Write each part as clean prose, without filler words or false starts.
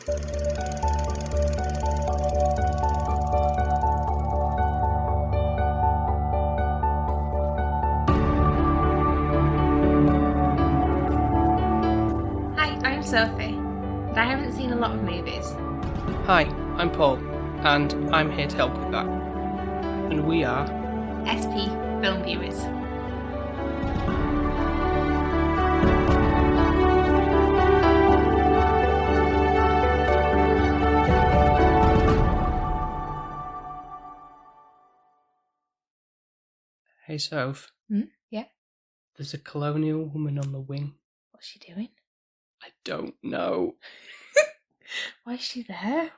Hi, I'm Sophie, and I haven't seen a lot of movies. Hi, I'm Paul, and I'm here to help with that. And we are SP Film Viewers. Hey Soph. Yeah? There's a colonial woman on the wing. What's she doing? I don't know. Why is she there?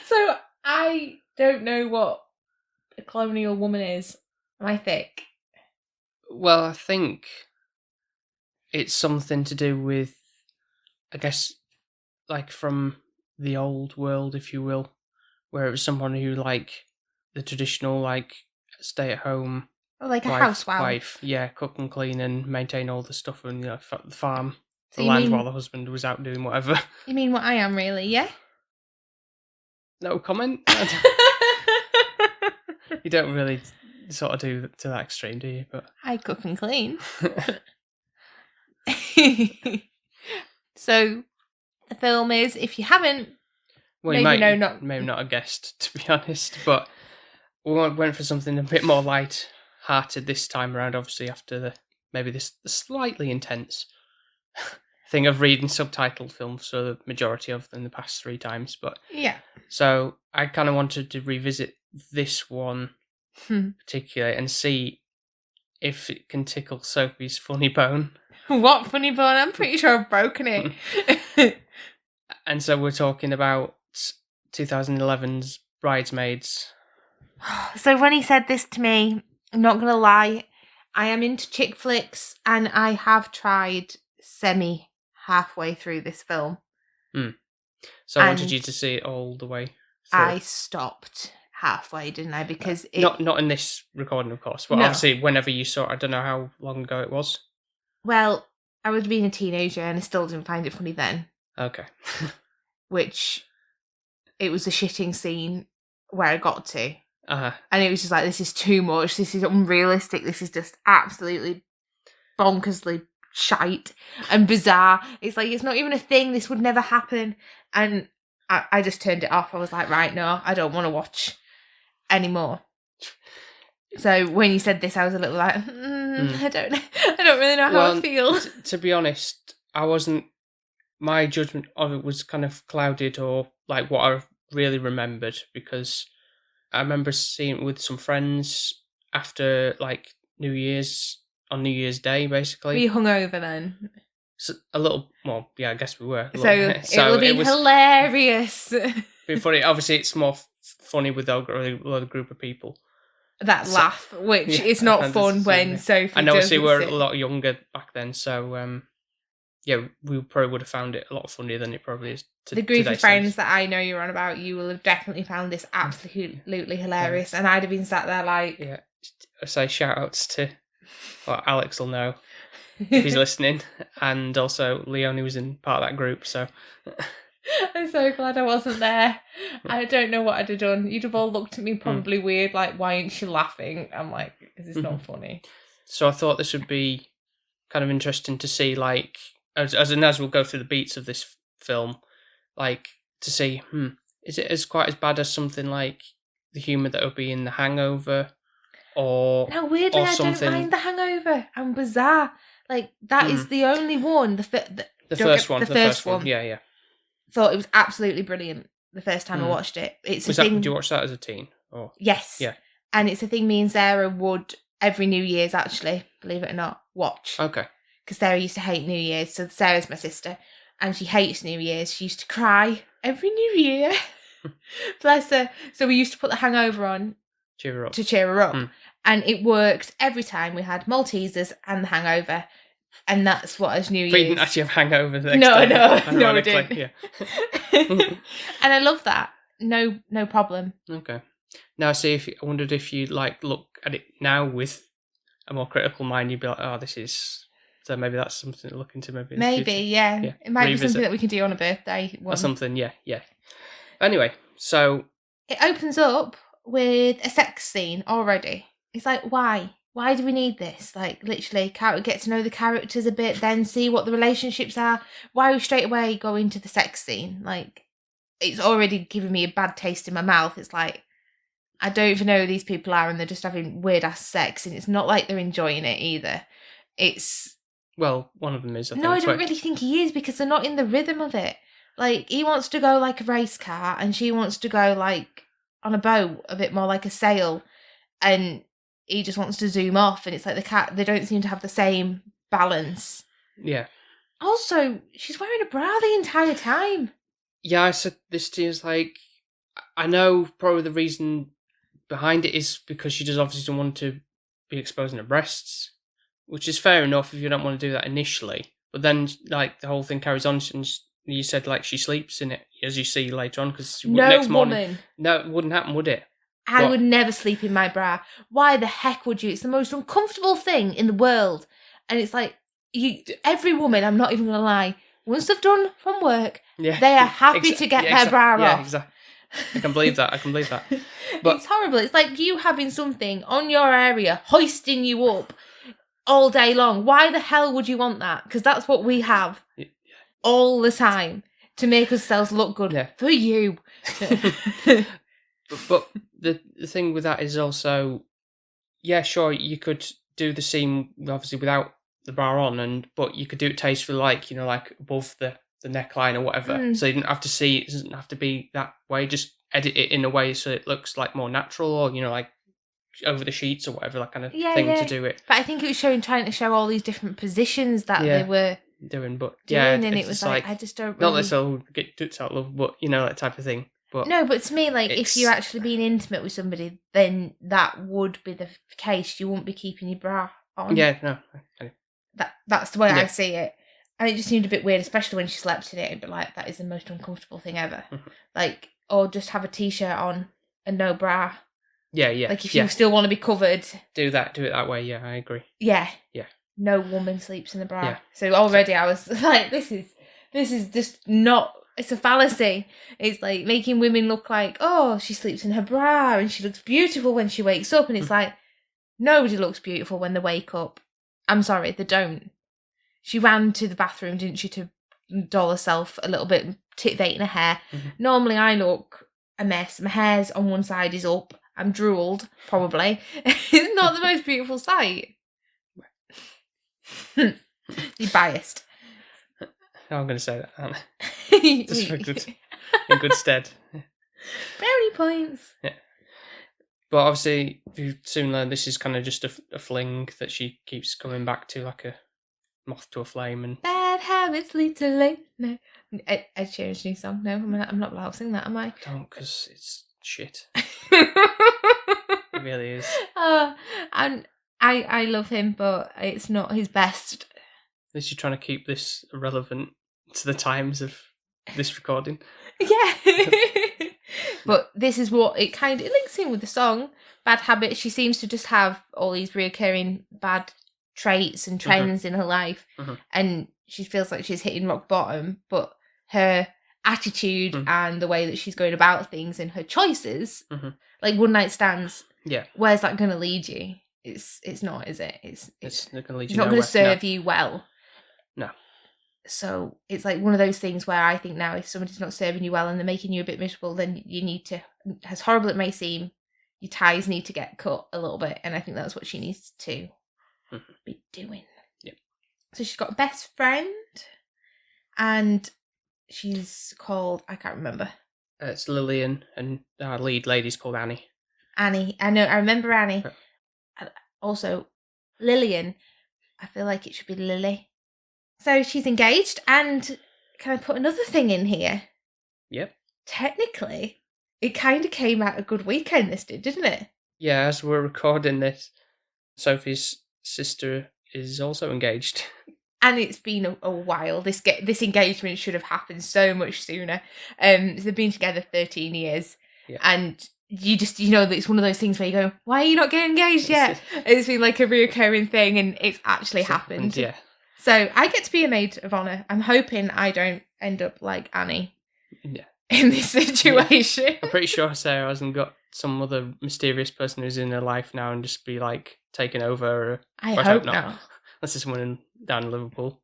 So, I don't know what a colonial woman is. Am I thick? Well, I think it's something to do with, I guess, like from the old world, if you will, where it was someone who, like, the traditional, like, stay-at-home Oh, like a housewife. Yeah, cook and clean and maintain all the stuff and, the farm, So the you land mean- while the husband was out doing whatever. You mean what I am, really, yeah? No comment? You don't really sort of do to that extreme, do you? But I cook and clean. So, the film is, if you haven't, well, maybe maybe not a guest, to be honest. But we went for something a bit more light-hearted this time around. Obviously, after the slightly intense thing of reading subtitled films for the majority of them the past 3 times. But yeah. so I kind of wanted to revisit this one particularly and see if it can tickle Sophie's funny bone. What funny bone? I'm pretty sure I've broken it. And so we're talking about 2011's Bridesmaids. So when he said this to me, I'm not going to lie, I am into chick flicks and I have tried halfway through this film. So I wanted you to see it all the way through. I stopped halfway, didn't I? Because Not in this recording, of course, but No. Obviously whenever you saw it, I don't know how long ago it was. Well, I was being a teenager and I still didn't find it funny then. Okay. Which, it was a shitting scene where I got to. Uh-huh. And it was just like, this is too much, this is unrealistic, this is just absolutely bonkersly shite and bizarre. It's like, it's not even a thing, this would never happen. And I just turned it off. I was like, right, no, I don't want to watch anymore. So when you said this, I was a little like, I don't really know how I feel. To be honest, my judgment of it was kind of clouded, or like what I really remembered, because I remember seeing it with some friends after like New Year's Day, basically. Were you hungover then? So, a little, well, yeah, I guess we were. So it would have been hilarious. Been funny. Obviously, it's more funny with a group of people. That laugh, which is not fun when Sophie. I know. We were a lot younger back then, so yeah, we probably would have found it a lot funnier than it probably is today. The group of friends that I know you're on about, you will have definitely found this absolutely hilarious, and I'd have been sat there like, yeah. I say shout outs to, well, Alex will know if he's listening, and also Leonie was in part of that group, so. I'm so glad I wasn't there. I don't know what I'd have done. You'd have all looked at me probably weird, like, why aren't you laughing? I'm like, this is not funny. So I thought this would be kind of interesting to see, like, as we'll go through the beats of this film, like, to see, is it quite as bad as something like the humour that would be in The Hangover? Or no, weirdly, I don't mind The Hangover. I'm bizarre. Like, that is the only one. The first one. Yeah. Thought it was absolutely brilliant the first time I watched it. Did you watch that as a teen? Or? Yes. Yeah. And it's a thing me and Sarah would, every New Year's actually, believe it or not, watch. Okay. Because Sarah used to hate New Year's, so Sarah's my sister, and she hates New Year's. She used to cry every New Year. Bless her. So we used to put The Hangover on to cheer her up. And it worked every time. We had Maltesers and The Hangover. And that's what as New Year's. But you didn't actually have hangover the next day. No, we didn't. Yeah. And I love that. No problem. Okay. Now, I wondered if you like look at it now with a more critical mind, you'd be like, oh, this is So maybe that's something to look into maybe in the Maybe, future. yeah. Yeah, It might be revisit. something that we can do on a birthday Or one. something, yeah. Anyway, so... It opens up with a sex scene already. It's like, why? Why do we need this? Like, literally, get to know the characters a bit, then see what the relationships are. Why we straight away go into the sex scene? Like, it's already giving me a bad taste in my mouth. It's like, I don't even know who these people are, and they're just having weird-ass sex, and it's not like they're enjoying it either. It's... Well, one of them is, I think. No, I don't really think he is, because they're not in the rhythm of it. Like, he wants to go like a race car, and she wants to go like on a boat, a bit more like a sail, and he just wants to zoom off, and it's like they don't seem to have the same balance. Yeah. Also, she's wearing a bra the entire time. Yeah, I said this to you, is like, I know probably the reason behind it is because she does obviously want to be exposing her breasts, which is fair enough if you don't want to do that initially. But then, like, the whole thing carries on, and you said, like, she sleeps in it, as you see later on, because next morning... No, it wouldn't happen, would it? I would never sleep in my bra. Why the heck would you? It's the most uncomfortable thing in the world. And it's like, every woman, I'm not even going to lie, once they've done from work, they are happy to get their bra off. Yeah, exactly. I can believe that. But it's horrible. It's like you having something on your area, hoisting you up all day long. Why the hell would you want that? Because that's what we have all the time to make ourselves look good for you. But the thing with that is also, yeah, sure, you could do the scene obviously without the bra on, but you could do it tastefully, like, like above the neckline or whatever. So you didn't have to see, it doesn't have to be that way. Just edit it in a way so it looks like more natural, or like over the sheets or whatever, that kind of thing to do it. But I think it was trying to show all these different positions that they were doing, and it was like I just don't really... Not that I'll get toots out love, but that type of thing. But no, but to me, like, if you're actually being intimate with somebody, then that would be the case. You wouldn't be keeping your bra on. Yeah, no. That's the way I see it. And it just seemed a bit weird, especially when she slept in it. But, like, that is the most uncomfortable thing ever. Like, or just have a t-shirt on and no bra. Yeah. Like, if you still want to be covered. Do it that way, yeah, I agree. Yeah. Yeah. No woman sleeps in a bra. Yeah. So already I was like, this is just not... It's a fallacy. It's like making women look like, oh, she sleeps in her bra and she looks beautiful when she wakes up. And it's like, nobody looks beautiful when they wake up. I'm sorry, they don't. She ran to the bathroom, didn't she, to doll herself a little bit, titivating her hair. Normally I look a mess. My hair's on one side is up. I'm drooled, probably. It's not the most beautiful sight. You're biased. I'm going to say that, aren't I? Just for in good stead. Brownie points. Yeah. But obviously, you soon learn this is kind of just a fling that she keeps coming back to, like a moth to a flame. And bad habits lead to late. No, Ed Sheeran's new song. No, I'm not allowed to sing that, am I? Don't, because it's shit. It really is. And I love him, but it's not his best. At least you're trying to keep this relevant to the times of this recording. Yeah. But this is what it links in with the song. Bad habits. She seems to just have all these reoccurring bad traits and trends in her life. And she feels like she's hitting rock bottom, but her attitude and the way that she's going about things and her choices, like one night stands, where's that going to lead you? It's not, is it? It's not going to lead you. It's not going to serve you well. No. So it's like one of those things where I think now if somebody's not serving you well and they're making you a bit miserable, then you need to, as horrible it may seem, your ties need to get cut a little bit. And I think that's what she needs to be doing. Yeah. So she's got a best friend and she's called, I can't remember. It's Lillian and our lead lady's called Annie. Annie. I know, I remember Annie. Also, Lillian, I feel like it should be Lily. So she's engaged, and can I put another thing in here? Yep. Technically, it kind of came out a good weekend, this did, didn't it? Yeah, as we're recording this, Sophie's sister is also engaged. And it's been a while. This engagement should have happened so much sooner. They've been together 13 years, and you know that it's one of those things where you go, why are you not getting engaged yet? It's been like a reoccurring thing, and it's actually happened. Yeah. So I get to be a maid of honour. I'm hoping I don't end up like Annie Yeah. in this situation. I'm pretty sure Sarah hasn't got some other mysterious person who's in her life now and just be like taking over. I But hope not. Unless it's someone down in Liverpool.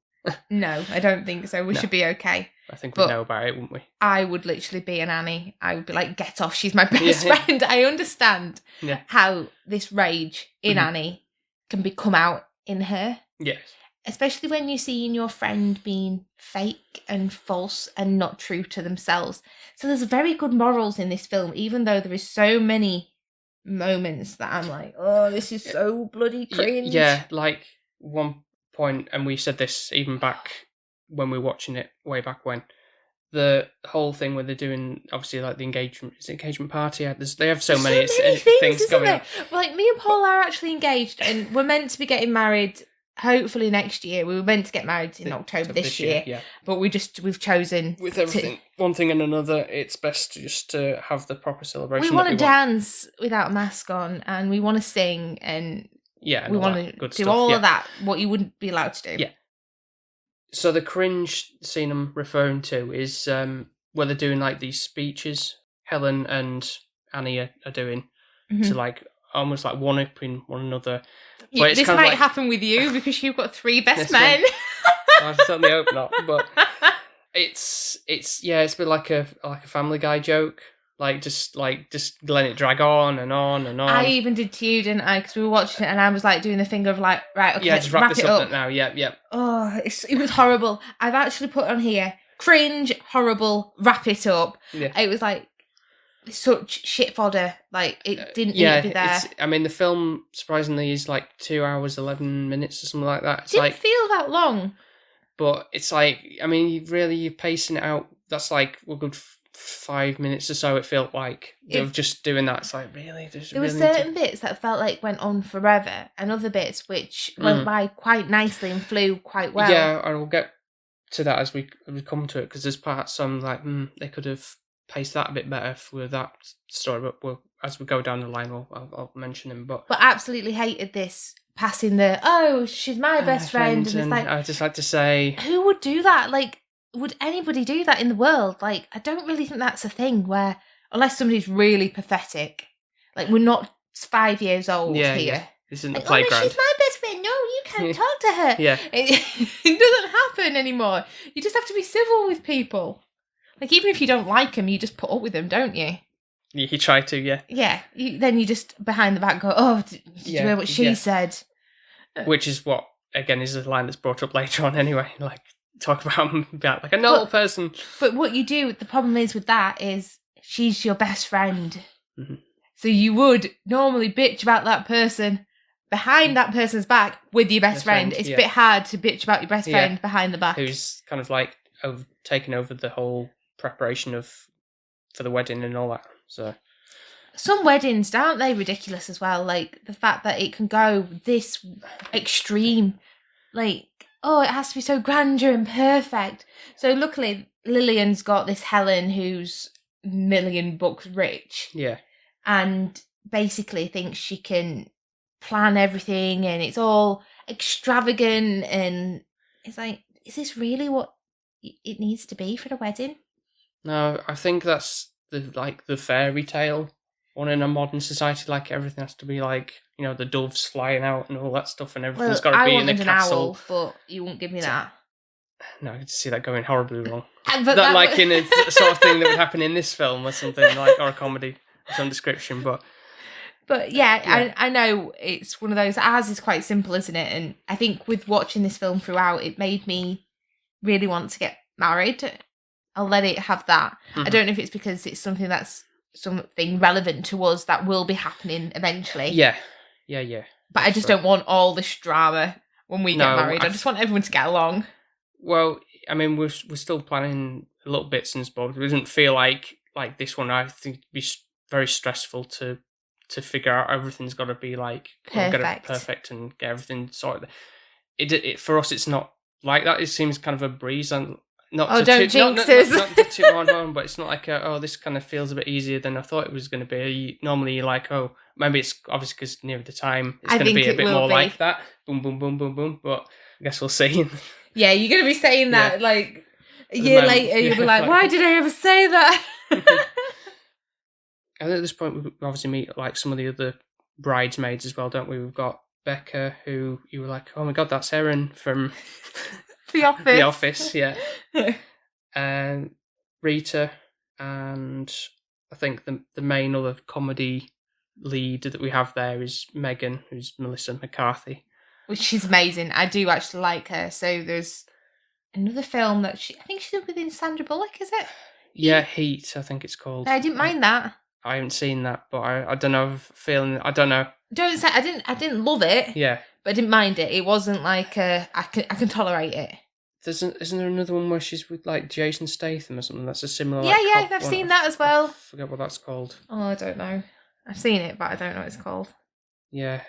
No, I don't think so. We No. should be okay. I think we'd know about it, wouldn't we? I would literally be an Annie. I would be like, get off, she's my best Yeah. friend. I understand how this rage in Annie can come out in her. Yes. Especially when you see in your friend being fake and false and not true to themselves. So there's very good morals in this film, even though there is so many moments that I'm like, oh, this is so bloody cringe. Yeah, like one point, and we said this even back when we were watching it way back when, the whole thing where they're doing obviously like the engagement party. They have so many things going on. Like me and Paul are actually engaged, and we're meant to be getting married hopefully next year. We were meant to get married in October this year, yeah. But we've chosen with everything, one thing and another. It's best just to have the proper celebration. We want to dance without a mask on, and we want to sing, and we want to do all of that. What you wouldn't be allowed to do. Yeah. So the cringe scene I'm referring to is where they're doing like these speeches. Helen and Annie are doing to like almost like one-upping one another. This might happen with you because you've got 3 best men. I certainly hope not, but it's a bit like a Family Guy joke. Just letting it drag on and on and on. I even did to you, didn't I? Because we were watching it and I was like doing the finger of like, right, okay, just wrap this up now. Yeah. Oh, it was horrible. I've actually put on here, cringe, horrible, wrap it up. Yeah. It was like such shit fodder. Like it didn't need to be there. The film surprisingly is like 2 hours 11 minutes or something like that. It didn't feel that long. But it's like, you're pacing it out. That's like a good 5 minutes or so. It felt like of just doing that. It's like really. There were certain bits that felt like went on forever, and other bits which went by quite nicely and flew quite well. Yeah, and we'll get to that as we come to it, because there's parts I'm like, they could have paced that a bit better with that story. But as we go down the line, I'll mention him. But absolutely hated this passing she's my best friend, and it's like, I just like to say, who would do that? Like, would anybody do that in the world? Like, I don't really think that's a thing where, unless somebody's really pathetic, like we're not 5 years old here. Yeah. This isn't the playground. She's my best friend. No, you can't talk to her. Yeah. It doesn't happen anymore. You just have to be civil with people. Like, even if you don't like them, you just put up with them, don't you? You try to, yeah. Yeah. Then you just, behind the back, go, oh, did you hear what she said? Which is what, again, is a line that's brought up later on anyway. Like, talk about him about like a normal person. But what you do, the problem is with that is she's your best friend. Mm-hmm. So you would normally bitch about that person behind that person's back with your best friend. It's a bit hard to bitch about your best friend behind the back. Who's kind of like taking over the whole preparation for the wedding and all that. So some weddings, aren't they ridiculous as well? Like the fact that it can go this extreme. Like, oh, it has to be so grandeur and perfect. So luckily Lillian's got this Helen who's $1,000,000 rich. Yeah. And basically thinks she can plan everything and it's all extravagant, and it's like, is this really what it needs to be for the wedding? No, I think that's the fairy tale one in a modern society. Like everything has to be like, the doves flying out and all that stuff, and everything's got to be in a castle. Owl, but you won't give me that. No, I could see that going horribly wrong. But that like in a sort of thing that would happen in this film or something, like, or a comedy of some description, But yeah. I know it's one of those. Ours is quite simple, isn't it? And I think with watching this film throughout, it made me really want to get married. I'll let it have that. Mm-hmm. I don't know if it's because it's something relevant to us that will be happening eventually. Yeah. But I just don't want all this drama when we get married. I just want everyone to get along. Well, we're still planning little bits and bobs. It doesn't feel like this one. I think it'd be very stressful to figure out everything's got to be like perfect and get everything sorted. It for us, it's not like that. It seems kind of a breeze, and not to toot my own horn, but it's not like this kind of feels a bit easier than I thought it was going to be. Normally, you're like, maybe it's obviously because near the time it's going to be a bit more like that. Boom, boom, boom, boom, boom. But I guess we'll see. Yeah, you're going to be saying that like a year moment, later. You'll be yeah, like, why did I ever say that? And at this point, we obviously meet like some of the other bridesmaids as well, don't we? We've got Becca, who you were like, oh my god, that's Erin from The Office. The Office, yeah. And Rita, and I think the main other comedy lead that we have there is Megan, who's Melissa McCarthy. Which she's amazing. I do actually like her. So there's another film that I think she's within Sandra Bullock, is it? Yeah, Heat, I think it's called. I didn't mind that. I haven't seen that, but I don't know, I don't know. Don't say I didn't love it. Yeah. But I didn't mind it. It wasn't like I can tolerate it. Isn't there another one where she's with like Jason Statham or something? That's a similar. Yeah, like, I've seen that as well. I forget what that's called. Oh, I don't know. I've seen it, but I don't know what it's called. Yeah.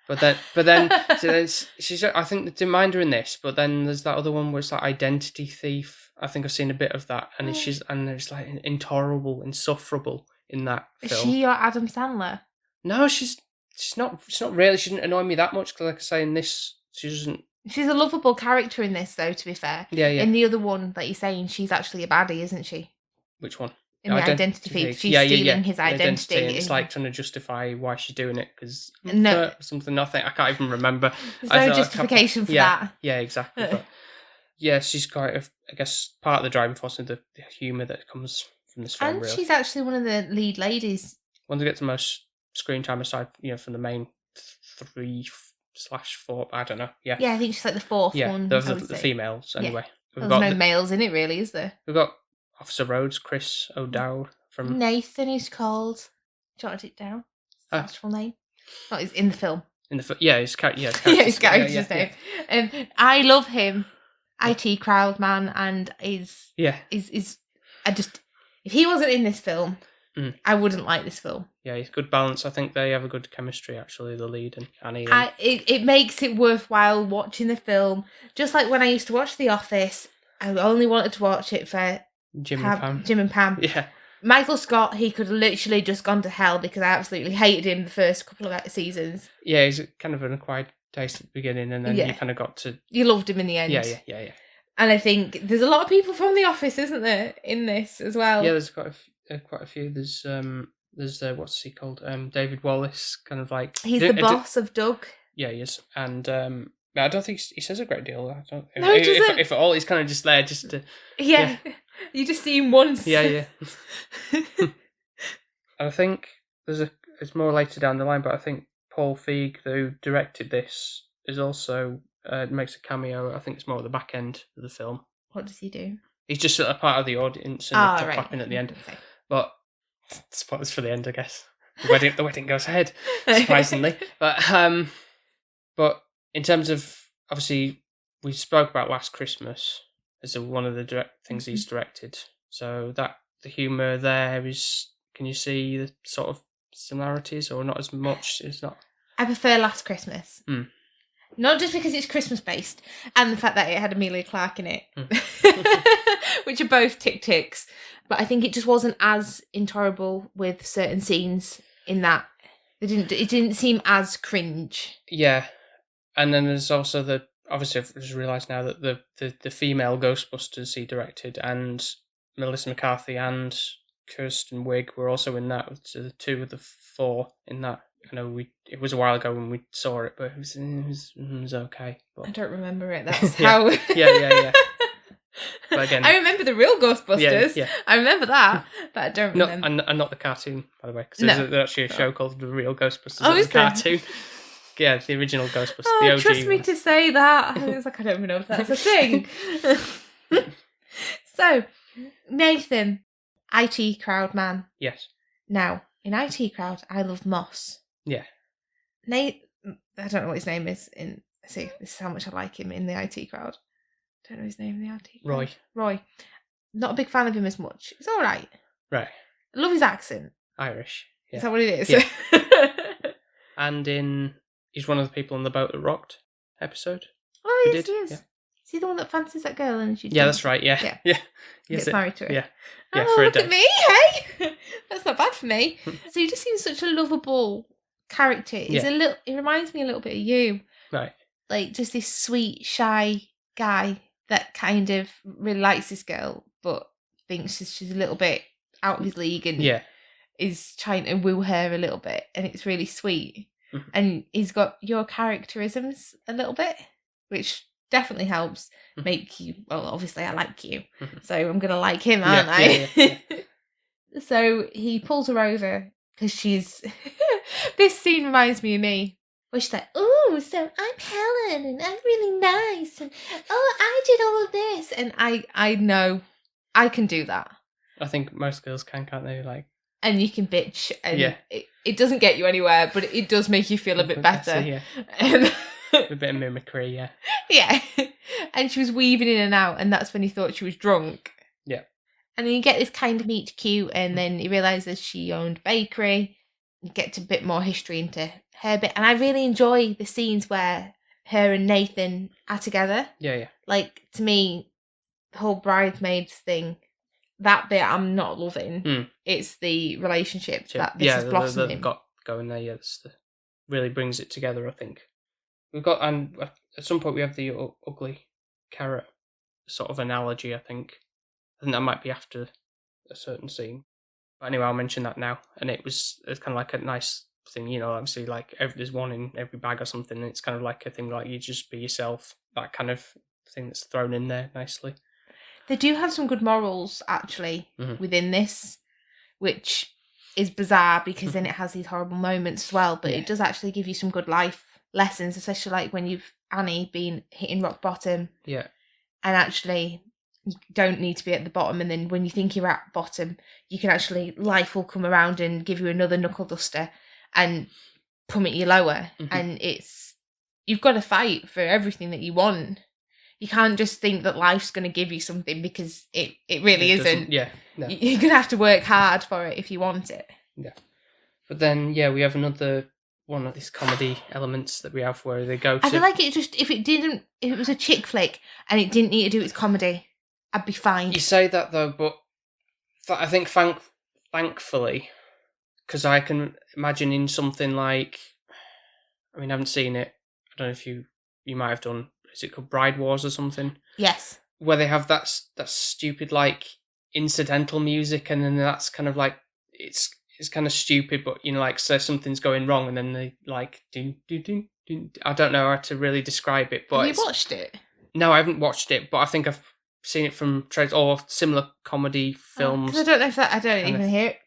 But then, so she's. I think I didn't mind her in this, but then there's that other one where it's like Identity Thief. I think I've seen a bit of that, and it's like intolerable, insufferable in that film. Is she or Adam Sandler? No, she's not. It's not really. She didn't annoy me that much because, like I say, in this, she doesn't. She's a lovable character in this, though. To be fair, yeah. In the other one that you're saying, she's actually a baddie, isn't she? Which one? In the Identity Thief, she's stealing his identity. And it's like trying to justify why she's doing it because no, something. I can't even remember. There's no justification for that. Yeah, exactly. But yeah, she's quite, I guess, part of the driving force of the humour that comes from this film. And really. She's actually one of the lead ladies. One that gets the most screen time aside, from the main 3/4. I don't know. Yeah. Yeah, I think she's like the fourth one. Yeah, the females anyway. Yeah. There's no males in it, really, is there? We've got Officer Rhodes, Chris O'Dowd from Nathan. He's called. Jotted it down. His actual name. Oh, he's in the film. His his character's name. I love him. IT crowd man, and is I just, if he wasn't in this film, I wouldn't like this film. Yeah, he's good balance. I think they have a good chemistry, actually, the lead and Annie. It makes it worthwhile watching the film. Just like when I used to watch The Office, I only wanted to watch it for Jim and Pam. Yeah. Michael Scott, he could have literally just gone to hell because I absolutely hated him the first couple of seasons. Yeah, he's kind of an acquired taste at the beginning, and then you kind of got to... You loved him in the end. Yeah. And I think there's a lot of people from The Office, isn't there, in this as well? Yeah, there's quite a few. There's what's he called? David Wallace, kind of like... He's the boss of Doug. Yeah, he is. And I don't think he says a great deal. I don't. No, he doesn't. If at all, he's kind of just there just to... Yeah. You just see him once. Yeah. I think it's more later down the line, but I think Paul Feig, who directed this, is also makes a cameo. I think it's more at the back end of the film. What does he do? He's just a part of the audience and clapping at the end. Okay. But spoilers for the end, I guess. The wedding goes ahead, surprisingly. But in terms of, obviously, we spoke about Last Christmas as one of the things he's directed. So that the humour there is, can you see the sort of similarities or not as much? It's not. I prefer Last Christmas. Not just because it's Christmas based and the fact that it had Emilia Clarke in it, which are both ticks, but I think it just wasn't as intolerable with certain scenes in that. It didn't seem as cringe. Yeah. And then there's also obviously I've just realised now that the female Ghostbusters he directed, and Melissa McCarthy and Kirsten Wiig were also in that. So the two of the four in that. I know it was a while ago when we saw it, but it was okay. But... I don't remember it. That's how. Yeah. But again, I remember the real Ghostbusters. Yeah. I remember that, but I don't remember. And not the cartoon, by the way, because there's actually a show called The Real Ghostbusters. Oh, is there? Cartoon. Yeah, the original Ghostbusters, the OG. Trust me to say that. I was like, I don't even know if that's a thing. So, Nathan, IT crowd man. Yes. Now, in IT crowd, I love Moss. Yeah. Nate, I don't know what his name is. See, this is how much I like him in the IT crowd. Don't know his name in the IT crowd. Roy. Not a big fan of him as much. It's all right. Right. I love his accent. Irish. Yeah. Is that what it is? Yeah. And he's one of the people on the boat that rocked episode. Oh, yes, he is. Yeah. Is he the one that fancies that girl? And she that's right. Yeah. Yes, gets married to her. Yeah. Oh, for a look day. at me, hey! That's not bad for me. So he just seems such a lovable character. He's He reminds me a little bit of you. Right. like just this sweet, shy guy that kind of really likes this girl, but thinks she's a little bit out of his league and Yeah. is trying to woo her a little bit, and it's really sweet. Mhm. And he's got your characterisms a little bit, which definitely helps Mhm. make you. Well, obviously, I like you, Mhm. so I'm gonna like him, Yeah, aren't I? yeah. So he pulls her over because she's. This scene reminds me of me. Where she's like, "Oh, so I'm Helen, and I'm really nice, and oh, I did all of this," and I know, I can do that. I think most girls can't they? Like, And you can bitch, and Yeah. it doesn't get you anywhere, but it does make you feel a bit better. Yeah. And A bit of mimicry, yeah. yeah, and she was weaving in and out, and that's when he thought she was drunk. Yeah. And then you get this kind of meet cute, and then he realizes she owned a bakery. You get a bit more history into her bit, and I really enjoy the scenes where her and Nathan are together. Yeah. Like, to me, the whole Bridesmaids thing, that bit I'm not loving. It's the relationship that this is blossoming. They've got going there. Yeah, really brings it together. I think we've got, and at some point we have the ugly carrot sort of analogy. I think that might be after a certain scene. But anyway, I'll mention that now. And it's kind of like a nice thing, obviously, like there's one in every bag or something. And it's kind of like a thing like you just be yourself, that kind of thing that's thrown in there nicely. They do have some good morals, actually, within this, which is bizarre because then it has these horrible moments as well. But it does actually give you some good life lessons, especially like when you've, Annie, been hitting rock bottom. Yeah. And actually, you don't need to be at the bottom. And then when you think you're at bottom, you can actually, life will come around and give you another knuckle duster and plummet you lower. And you've got to fight for everything that you want. You can't just think that life's going to give you something, because it really isn't. Yeah. No. You're going to have to work hard for it if you want it. Yeah. But then, we have another one of these comedy elements that we have where they go to... I feel like if it was a chick flick and it didn't need to do its comedy, I'd be fine. You say that though, but I think thankfully, because I can imagine in something like... I mean, I haven't seen it. I don't know if you might have done... Is it called Bride Wars or something? Yes. Where they have that stupid, like, incidental music, and then that's kind of like... It's kind of stupid, but, like, say something's going wrong, and then they, like, do. I don't know how to really describe it, but... Have you watched it? No, I haven't watched it, but I think I've seen it from trades or similar comedy films. Because I don't know if that... I don't even hear it.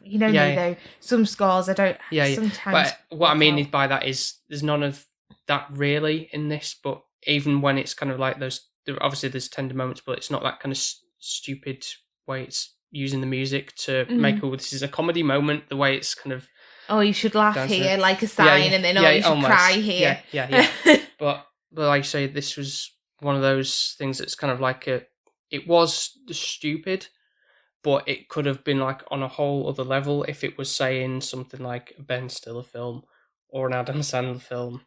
You know me, though. Some scores, I don't... Yeah. Sometimes... But what I mean by that is there's none of that really in this, but even when it's kind of like those... Obviously, there's tender moments, but it's not that kind of stupid way it's using the music to make this is a comedy moment, the way it's kind of... Oh, you should laugh here, like a sign, and then you should cry here. Yeah. But like I say, this was one of those things that's kind of like it was stupid, but it could have been like on a whole other level if it was saying something like a Ben Stiller film or an Adam Sandler film,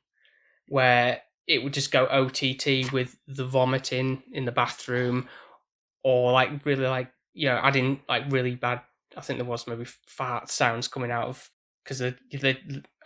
where it would just go OTT with the vomiting in the bathroom, or like really like, adding like really bad, I think there was maybe fart sounds coming out of, because they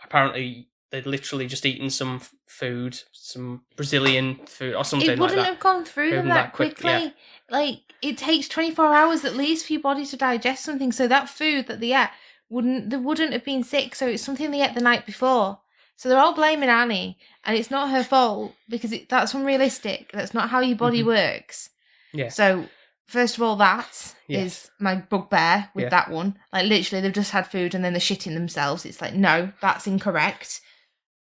apparently they'd literally just eaten some food, some Brazilian food or something like that. It wouldn't have gone through them that quickly. Yeah. Like, it takes 24 hours at least for your body to digest something. So that food that they ate they wouldn't have been sick. So it's something they ate the night before. So they're all blaming Annie, and it's not her fault, because that's unrealistic. That's not how your body works. Yeah. So first of all, that is my bugbear with that one. Like, literally, they've just had food and then they're shitting themselves. It's like, no, that's incorrect.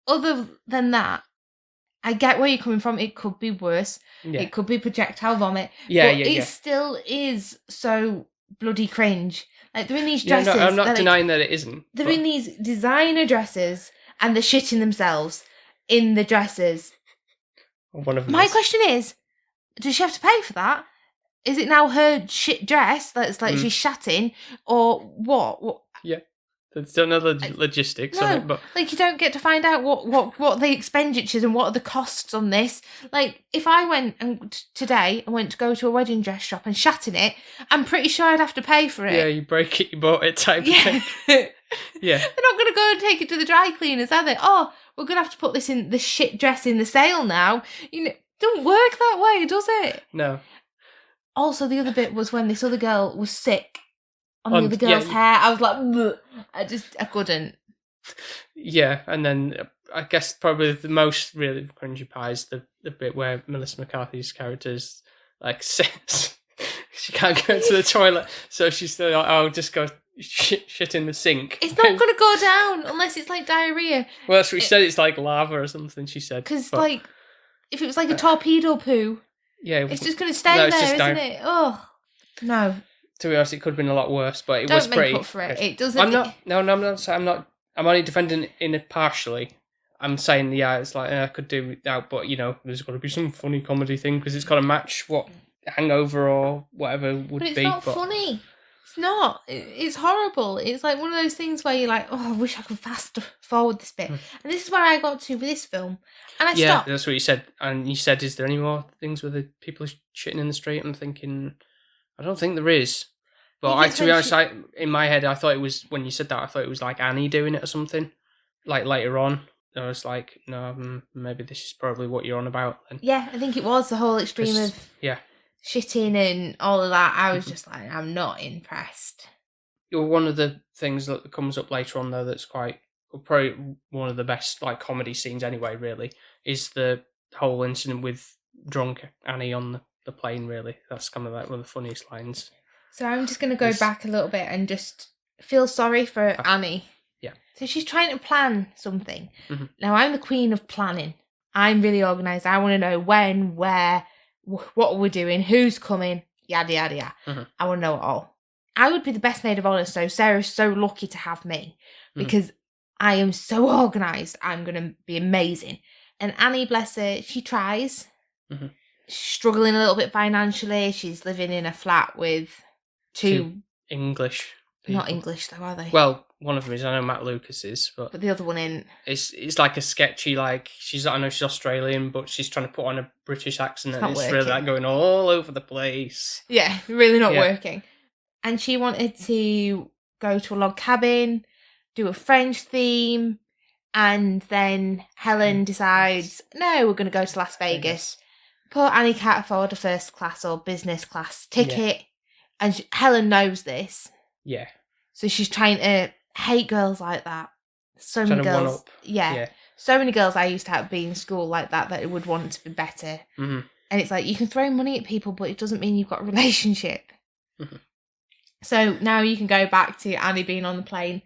Other than that, I get where you're coming from. It could be worse. Yeah. It could be projectile vomit. It still is so bloody cringe. Like, they're in these dresses. No, I'm not denying that it isn't. They're in these designer dresses, and they're shitting themselves in the dresses. One of them. My question is, does she have to pay for that? Is it now her shit dress that's like she's shatting, or what? Yeah. I don't know the logistics of it, but like, you don't get to find out what the expenditures and what are the costs on this. Like, if I went today and went to go to a wedding dress shop and shat in it, I'm pretty sure I'd have to pay for it. Yeah, you break it, you bought it type of thing. Yeah. They're not going to go and take it to the dry cleaners, are they? Oh, we're going to have to put this in the shit dress in the sale now. Don't work that way, does it? No. Also, the other bit was when this other girl was sick on the other girl's hair. I was like, bleh. I couldn't. Yeah, and then I guess probably the most really cringy part is the bit where Melissa McCarthy's character is like says she can't go to the toilet, so she's still like, "I'll just go shit in the sink." It's not going to go down unless it's like diarrhea. Well, that's what she said. It's like lava or something. She said because like if it was like a torpedo poo, yeah, it's just going to stay there, isn't it? Oh no. To be honest, it could have been a lot worse, but it Don't was make pretty. Up for it. It doesn't. I'm not. No, I'm not. I'm only defending it partially. I'm saying, yeah, it's like I could do without, but there's got to be some funny comedy thing because it's got to match what Hangover or whatever would be. But it's not funny. It's not. It's horrible. It's like one of those things where you're like, oh, I wish I could fast forward this bit. And this is where I got to with this film, and I stopped. Yeah, that's what you said. And you said, is there any more things where the people are shitting in the street? I'm thinking, I don't think there is. But to be honest, in my head, I thought it was, when you said that, I thought it was like Annie doing it or something. Like later on, I was like, no, maybe this is probably what you're on about then. Yeah, I think it was the whole extreme of shitting and all of that. I was just like, I'm not impressed. One of the things that comes up later on, though, that's probably one of the best like comedy scenes anyway, really, is the whole incident with drunk Annie on the plane, really. That's kind of like one of the funniest lines. So I'm just going to go back a little bit and just feel sorry for Annie. Yeah. So she's trying to plan something. Mm-hmm. Now, I'm the queen of planning. I'm really organised. I want to know when, where, what we're doing, who's coming, yada, yada, yada. Mm-hmm. I want to know it all. I would be the best maid of honour, so Sarah's so lucky to have me because I am so organised. I'm going to be amazing. And Annie, bless her, she tries. Mm-hmm. She's struggling a little bit financially. She's living in a flat with two English people. Not English though, are they? Well, one of them is. I know Matt Lucas is, but the other one ain't. It's like a sketchy, like I know she's Australian, but she's trying to put on a British accent, and it's really like going all over the place. Yeah, really not working. And she wanted to go to a log cabin, do a French theme, and then Helen decides, no, we're going to go to Las Vegas. Poor Annie can't afford a first class or business class ticket. Yeah. And Helen knows this. Yeah. So she's trying to hate girls like that. So many girls. One up. Yeah. So many girls I used to have be in school like that would want to be better. Mm-hmm. And it's like, you can throw money at people, but it doesn't mean you've got a relationship. Mm-hmm. So now you can go back to Annie being on the plane.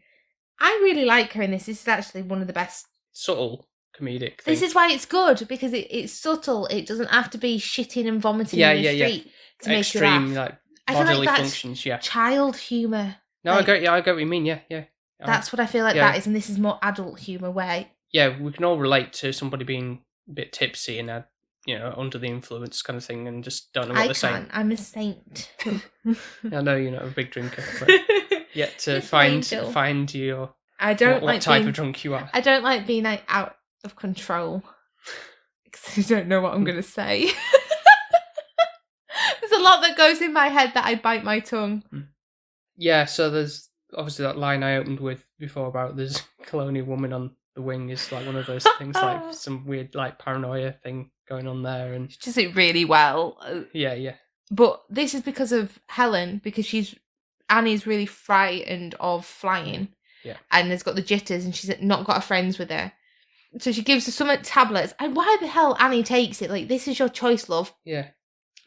I really like her in this. This is actually one of the best. Subtle comedic thing. This is why it's good, because it's subtle. It doesn't have to be shitting and vomiting in the street to make extreme, you laugh. Like bodily functions, child humour. No, like, I get what you mean, yeah. That's what I feel like that is, and this is more adult humour way. Yeah, we can all relate to somebody being a bit tipsy and under the influence kind of thing, and just don't know what they're saying. I'm a saint. I know you're not a big drinker, but yet to find your what type of drunk you are. I don't like being out of control because I don't know what I'm going to say. There's a lot that goes in my head that I bite my tongue. Yeah, so there's obviously that line I opened with before about there's a colonial woman on the wing is like one of those things, like some weird like paranoia thing going on there, and she does it really well. Yeah. But this is because of Helen, because Annie's really frightened of flying. Yeah. And has got the jitters, and she's not got her friends with her. So she gives her some tablets. And why the hell Annie takes it? Like, this is your choice, love. Yeah.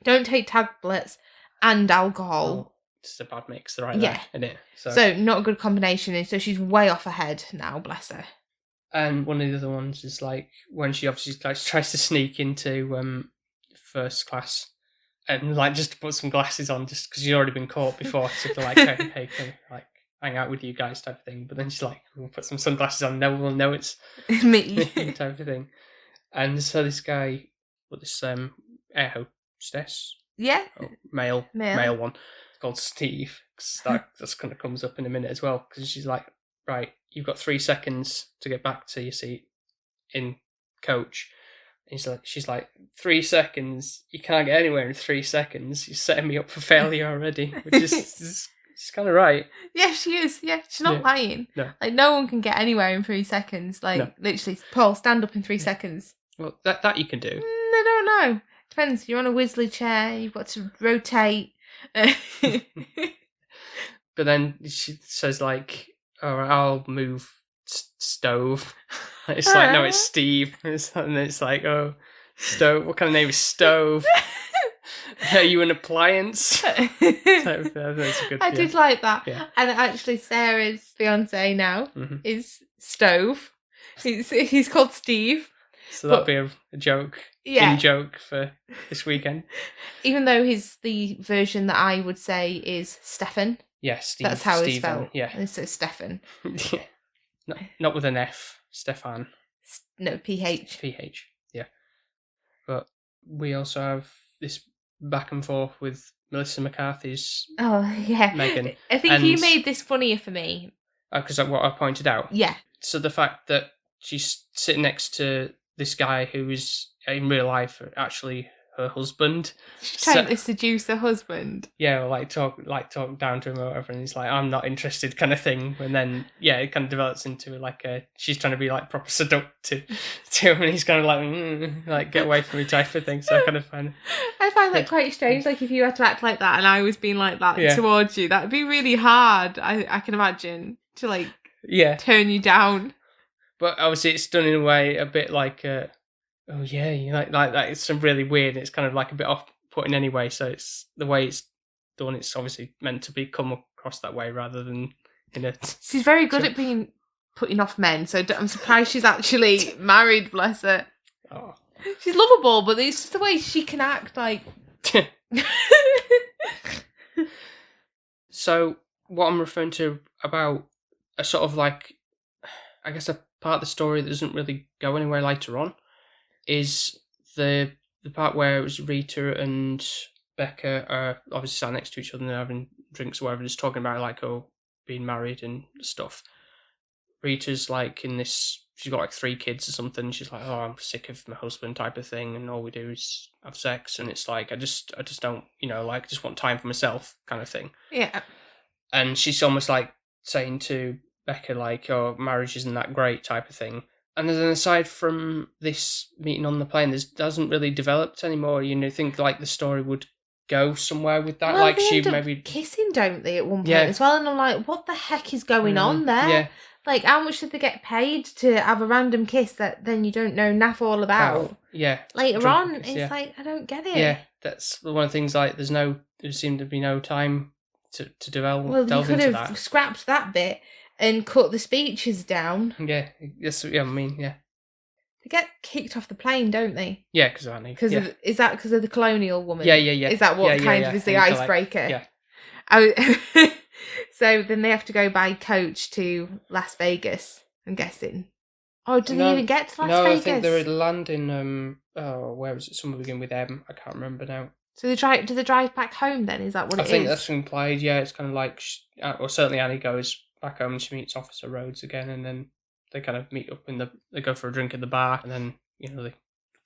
Don't take tablets and alcohol. It's a bad mix, right? Yeah. There, isn't it? So not a good combination. And so she's way off her head now, bless her. And one of the other ones is like when she obviously tries to sneak into first class and like just to put some glasses on just because she's already been caught before. So they're like, hey, can like hang out with you guys type of thing. But then she's like, we'll put some sunglasses on. No one will know it's me type of thing. And so this guy, this air hostess, male one, called Steve. That's kind of comes up in a minute as well because she's like, right, you've got 3 seconds to get back to your seat in coach. And she's like, 3 seconds? You can't get anywhere in 3 seconds. You're setting me up for failure already. Which is She's kind of right. Yeah, she is. Yeah, she's not Yeah. lying. No. Like, no one can get anywhere in 3 seconds. Like, No. literally, Paul, stand up in 3 seconds. Well, that you can do. I don't know. Depends. You're on a Wisley chair. You've got to rotate. But then she says like, "Oh, I'll move stove." It's like, no, it's Steve. And it's like, oh, stove. What kind of name is stove? Are you an appliance? That's a good. I did like that. Yeah. And actually, Sarah's fiance now is Stove. He's called Steve. So that'd be a joke. Yeah. In joke for this weekend. Even though the version that I would say is Stefan. Yes, Steve. That's how it's Stephen, spelled. Yeah. And so Stefan. Yeah. Not with an F. Stefan. No, PH. PH. Yeah. But we also have this back and forth with Melissa McCarthy's Megan. I think you made this funnier for me. Because of what I pointed out. Yeah. So the fact that she's sitting next to this guy who is in real life actually her husband. She's trying to seduce her husband. Yeah, or talk down to him or whatever, and he's like, "I'm not interested," kind of thing. And then it kind of develops into she's trying to be like proper seductive to him, and he's kind of like get away from me type of thing. So I kind of find that quite strange. Like if you had to act like that, and I was being like that towards you, that'd be really hard. I can imagine to turn you down. But obviously, it's done in a way a bit like. Oh yeah, you like that. It's some really weird. It's kind of like a bit off-putting anyway. So it's the way it's done. It's obviously meant to come across that way rather than in a. She's very good at putting off men. So I'm surprised she's actually married. Bless her. Oh. She's lovable, but it's just the way she can act. Like. So what I'm referring to about a sort of like, I guess a part of the story that doesn't really go anywhere later on. Is the part where it was Rita and Becca are obviously sat next to each other and they're having drinks or whatever, just talking about being married and stuff. Rita's in this, she's got 3 kids or something. She's like, "Oh, I'm sick of my husband," type of thing, and all we do is have sex, and it's like I just don't, just want time for myself, kind of thing. Yeah. And she's almost saying to Becca "Oh, marriage isn't that great," type of thing. And then aside from this meeting on the plane, this hasn't really developed anymore. Think the story would go somewhere with that. Well, she end up maybe kissing, don't they, at one point as well? And I'm like, what the heck is going on there? Yeah. How much did they get paid to have a random kiss that then you don't know naff all about? Yeah. Later on, it's I don't get it. Yeah, that's one of the things. There seemed to be no time to delve into that. Well, you could have scrapped that bit. And cut the speeches down. Yeah, yes, yeah. I mean, yeah. They get kicked off the plane, don't they? Yeah, because of Annie. Is that because of the colonial woman? Yeah, yeah, yeah. Is that what is the icebreaker? So then they have to go by coach to Las Vegas. I'm guessing. Oh, didn't they even get to Las Vegas? No, I think they're landing. Where was it? Somewhere beginning with M. I can't remember now. So do they drive back home then? Is that what it is? I think that's implied. Yeah, it's kind of or certainly Annie goes back home and she meets Officer Rhodes again, and then they kind of meet up they go for a drink at the bar, and then they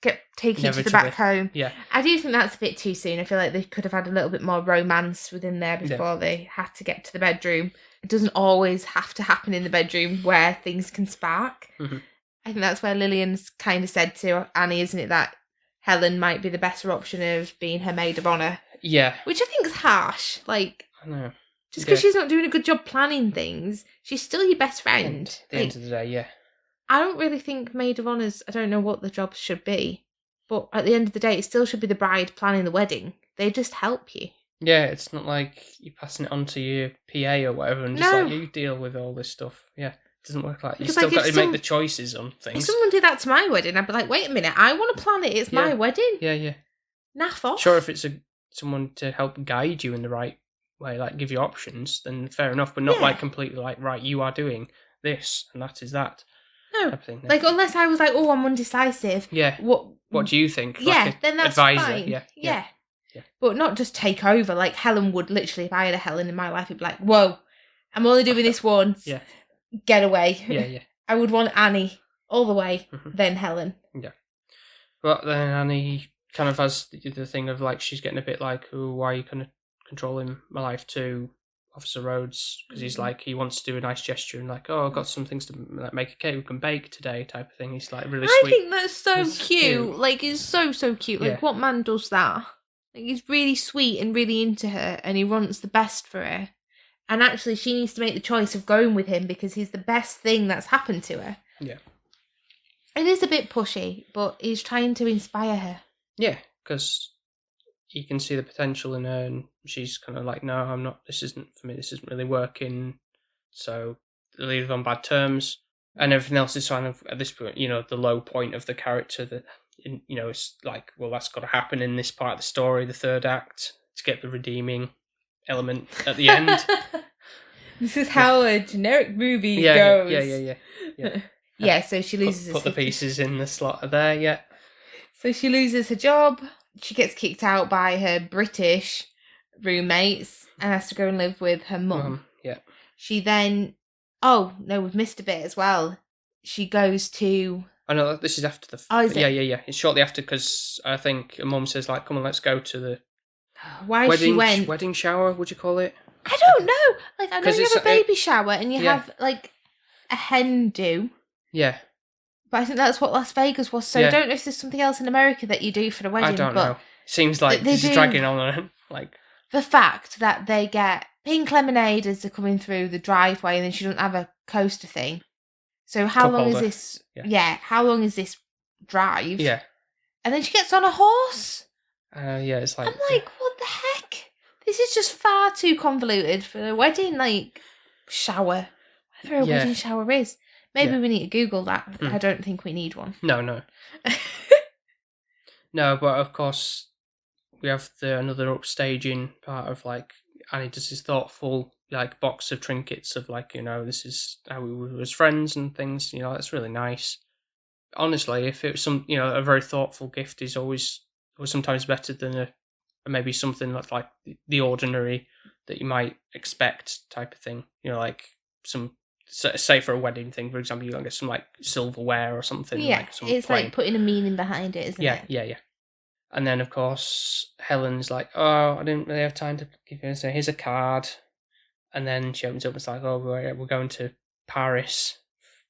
get taken to the back home. Yeah, I do think that's a bit too soon. I feel like they could have had a little bit more romance within there before they had to get to the bedroom. It doesn't always have to happen in the bedroom where things can spark. Mm-hmm. I think that's where Lillian's kind of said to Annie, isn't it, that Helen might be the better option of being her maid of honour. Yeah, which I think is harsh. I know. Just because she's not doing a good job planning things, she's still your best friend. At the end of the day, yeah. I don't really think maid of honours, I don't know what the jobs should be, but at the end of the day, it still should be the bride planning the wedding. They just help you. Yeah, it's not like you're passing it on to your PA or whatever and just you deal with all this stuff. Yeah, it doesn't work like that. You still got to make the choices on things. If someone did that to my wedding, I'd be like, wait a minute, I want to plan it. It's my wedding. Yeah, yeah. Naff off. Sure, if it's someone to help guide you in the right way, give you options, then fair enough, but not completely right, you are doing this and that is that. No. Unless I was oh, I'm undecisive. Yeah. What do you think? Yeah, then that's advisor. Fine. Yeah. But not just take over. Helen would literally, if I had a Helen in my life, it'd be like, whoa, I'm only doing this once. Yeah. Get away. Yeah. I would want Annie all the way, then Helen. Yeah. But then Annie kind of has the thing of she's getting a bit oh, why are you kind of controlling my life too? Officer Rhodes, because he's like, he wants to do a nice gesture and like, oh, I've got some things to make a cake we can bake today, type of thing. He's like really I sweet. think that's so It's cute. cute. Like, it's so cute. Yeah. Like, what man does that? Like, he's really sweet and really into her, and he wants the best for her. And actually, she needs to make the choice of going with him because he's the best thing that's happened to her. Yeah. It is a bit pushy, but he's trying to inspire her. Yeah, because he can see the potential in her, and she's kind of like, no, I'm not, this isn't for me, this isn't really working. So they leave on bad terms, and everything else is kind of, at this point, you know, the low point of the character that, you know, it's like, well, that's got to happen in this part of the story, the third act, to get the redeeming element at the end. This is how a generic movie goes. Yeah. Yeah, so she loses Put the pieces in the slot there, yeah. So she loses her job. She gets kicked out by her British roommates and has to go and live with her mum. Yeah. She then... Oh, no, we've missed a bit as well. She goes to... Oh, no, this is after the... Oh, is it? Yeah. It's shortly after, because I think her mum says, like, come on, let's go to the... wedding shower, would you call it? I don't know. Like, I know you have a baby shower and you have, like, a hen do. Yeah. But I think that's what Las Vegas was. So I don't know if there's something else in America that you do for the wedding. I don't know. Seems like this is dragging on. Like the fact that they get pink lemonade as they're coming through the driveway, and then she doesn't have a coaster thing. So how long is this? Yeah. How long is this drive? Yeah. And then she gets on a horse. It's like... I'm like, what the heck? This is just far too convoluted for a wedding, like, shower. Whatever a wedding shower is. Maybe we need to Google that. I don't think we need one. No. No, but of course, we have another upstaging part of, like, Annie does his thoughtful, like, box of trinkets of, like, you know, this is how we were as friends and things, you know, that's really nice. Honestly, if it was a very thoughtful gift is always sometimes better than maybe something that's like the ordinary that you might expect type of thing. You know, like some... Say for a wedding thing, for example, you can get some like silverware or something. Yeah, like it's plain. Like putting a meaning behind it, isn't it? Yeah. And then of course Helen's like, "Oh, I didn't really have time to give you." So here's a card, and then she opens up and it's like, "Oh, we're going to Paris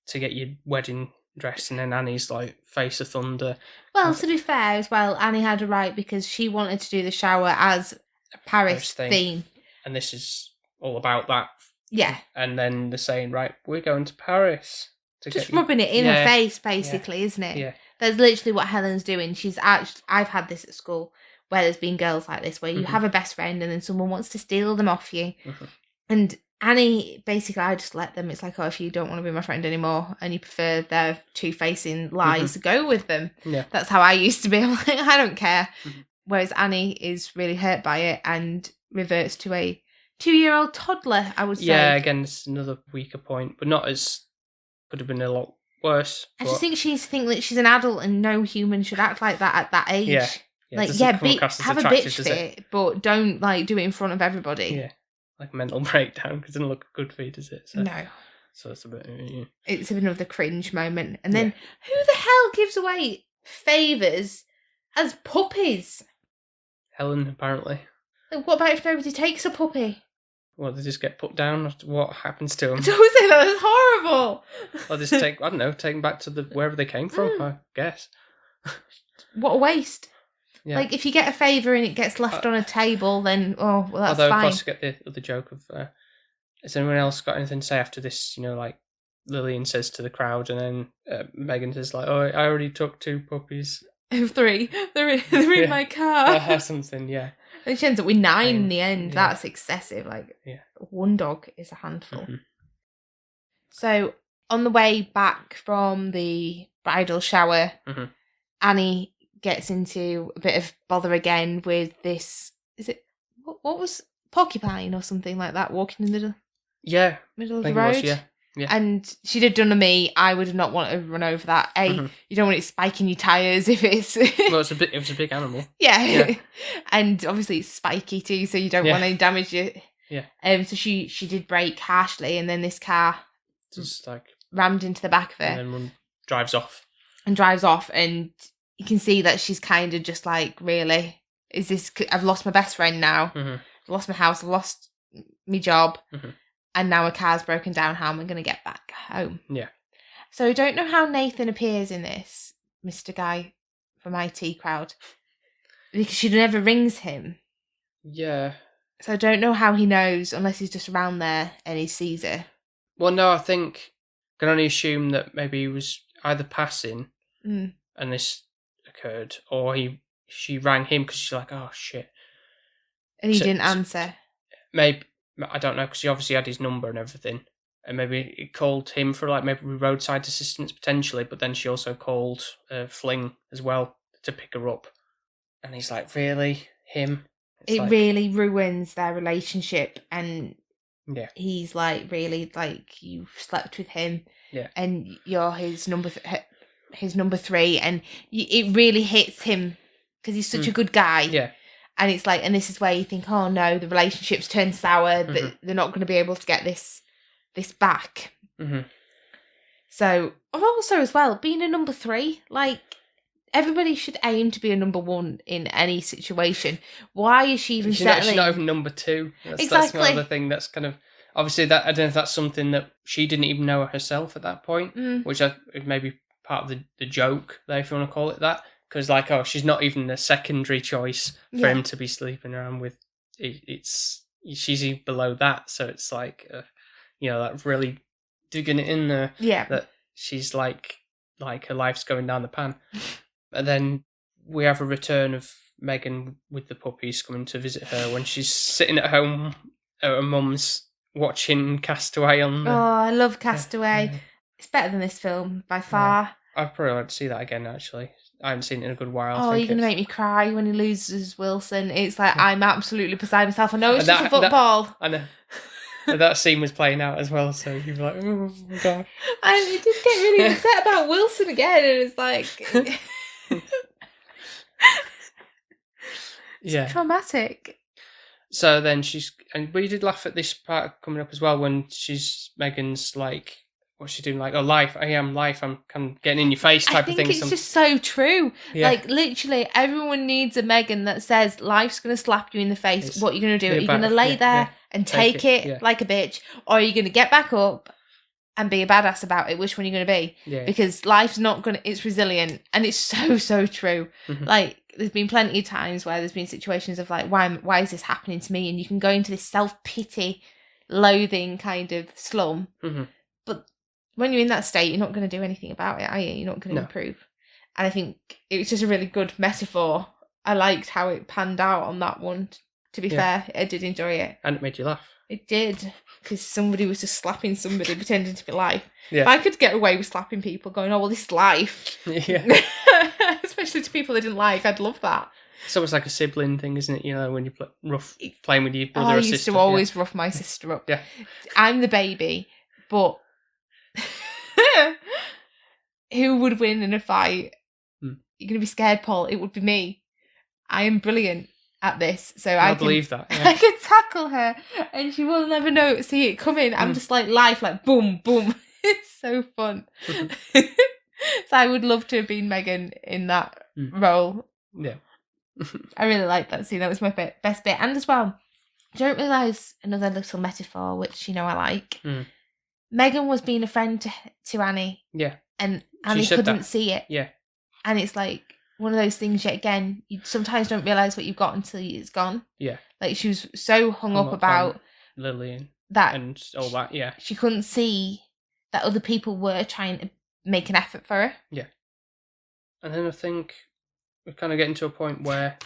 to get your wedding dress," and then Annie's like, "Face of thunder." Well, to be fair as well, Annie had a right because she wanted to do the shower as a Paris theme, and this is all about that. Yeah. And then they're saying, right, we're going to Paris. Just rubbing it in her face, basically, isn't it? Yeah. That's literally what Helen's doing. I've had this at school, where there's been girls like this, where you have a best friend and then someone wants to steal them off you. And Annie, basically, I just let them. It's like, oh, if you don't want to be my friend anymore and you prefer their two-facing lies, go with them. Yeah. That's how I used to be. I'm like, I don't care. Whereas Annie is really hurt by it and reverts to a 2-year-old toddler, I would say. Yeah, again, it's another weaker point, but not as... Could have been a lot worse. I just think she needs to think that she's an adult and no human should act like that at that age. Yeah. Like, have a bitch fit, but don't, like, do it in front of everybody. Yeah. Like a mental breakdown, because it doesn't look good for you, does it? So, no. So it's a bit... It's another cringe moment. And then, who the hell gives away favours as puppies? Helen, apparently. Like, what about if nobody takes a puppy? Well, they just get put down. What happens to them? Don't say that. That's horrible. Or just take them back to wherever they came from, I guess. What a waste. Yeah. Like, if you get a favour and it gets left on a table, then, that's fine. Although, of course, you get the joke of, has anyone else got anything to say after this? You know, like, Lillian says to the crowd, and then Megan says, like, oh, I already took 2 puppies. 3. They're in my car. Something, yeah. And she ends up with 9 in the end. Yeah. That's excessive. Like, 1 dog is a handful. So, on the way back from the bridal shower, Annie gets into a bit of bother again with this... Is it... What was... Porcupine or something like that walking in the middle of the road? Yeah. And she'd have done to me, I would not want to run over that. You don't want it spiking your tyres if it's... Well, it was a big animal. Yeah. And obviously it's spiky too, so you don't want any damage. Yeah. So she did brake harshly, and then this car just like rammed into the back of her. And then drives off. And you can see that she's kind of just like, really? Is this... I've lost my best friend now. I've lost my house. I've lost my job, Mhm. and now a car's broken down. How am I going to get back home? Yeah. So I don't know how Nathan appears in this, Mr. Guy from IT Crowd, because she never rings him. Yeah. So I don't know how he knows, unless he's just around there and he sees her. Well, no, I think I can only assume that maybe he was either passing Mm. and this occurred, or she rang him because she's like, oh shit. And he So- didn't so answer. maybe, I don't know, because he obviously had his number and everything. And maybe he called him for like maybe roadside assistance potentially, but then she also called Fling as well to pick her up. And he's like, really? Him? It's It like, really ruins their relationship, and yeah, he's like, really, like, you've slept with him, yeah. and you're his number 3, and it really hits him because he's such a good guy. Yeah. And it's like, and this is where you think, oh no, the relationship's turned sour, Mhm. that they're not going to be able to get this back. Mm-hmm. So, also as well, being a number 3, like, everybody should aim to be a number 1 in any situation. Why is she even settling? She's not even number 2. That's Exactly. another thing that's kind of obviously that I don't know if that's something that she didn't even know herself at that point, which is maybe part of the joke there, if you want to call it that, because like, oh, she's not even a secondary choice for him to be sleeping around with. It's she's even below that, so it's like that really digging it in there. Yeah. That she's like her life's going down the pan. And then we have a return of Megan with the puppies coming to visit her when she's sitting at home at her mum's watching Castaway on the... Oh, I love Castaway. Yeah. It's better than this film by far. I'd probably like to see that again, actually. I haven't seen it in a good while. Oh, you're going to make me cry when he loses Wilson. It's like, I'm absolutely beside myself. I know it's just a football. I know. That scene was playing out as well, so you were like, oh my god. And it just get really upset about Wilson again, and it's like... Yeah. Traumatic. So then and we did laugh at this part coming up as well when Megan's like, what's she doing? Like, oh, life, I am life, I'm kind of getting in your face type of thing. I think it's just so true. Yeah. Like, literally, everyone needs a Megan that says, life's going to slap you in the face. What are you going to do? Are you going to lay there and take it like a bitch? Or are you going to get back up and be a badass about it? Which one are you going to be? Yeah. Because life's not going to... It's resilient. And it's so, so true. Mm-hmm. Like, there's been plenty of times where there's been situations of like, why is this happening to me? And you can go into this self-pity, loathing kind of slum. Mm-hmm. But when you're in that state, you're not going to do anything about it, are you? You're not going to improve. And I think it was just a really good metaphor. I liked how it panned out on that one. To be fair, I did enjoy it. And it made you laugh. It did, because somebody was just slapping somebody, pretending to be life. Yeah. If I could get away with slapping people, going, oh, well, this is life. Yeah. Especially to people I didn't like, I'd love that. It's almost like a sibling thing, isn't it? You know, when you playing with your brother or sister. I used to always rough my sister up. Yeah. I'm the baby, but who would win in a fight? You're going to be scared, Paul. It would be me. I am brilliant at this, so I believe that. Yeah. I can tackle her, and she will never see it coming. I'm just like life, like boom, boom. It's so fun. So I would love to have been Megan in that role. Yeah. I really liked that scene. That was my best bit. And as well, I don't realise another little metaphor, which, I like. Megan was being a friend to Annie. Yeah. And Annie couldn't see it. Yeah. And it's like one of those things, yet again, you sometimes don't realise what you've got until it's gone. Yeah. Like, she was so hung up about Lily that and all that, yeah. She couldn't see that other people were trying to make an effort for her. Yeah. And then I think we're kind of getting to a point where...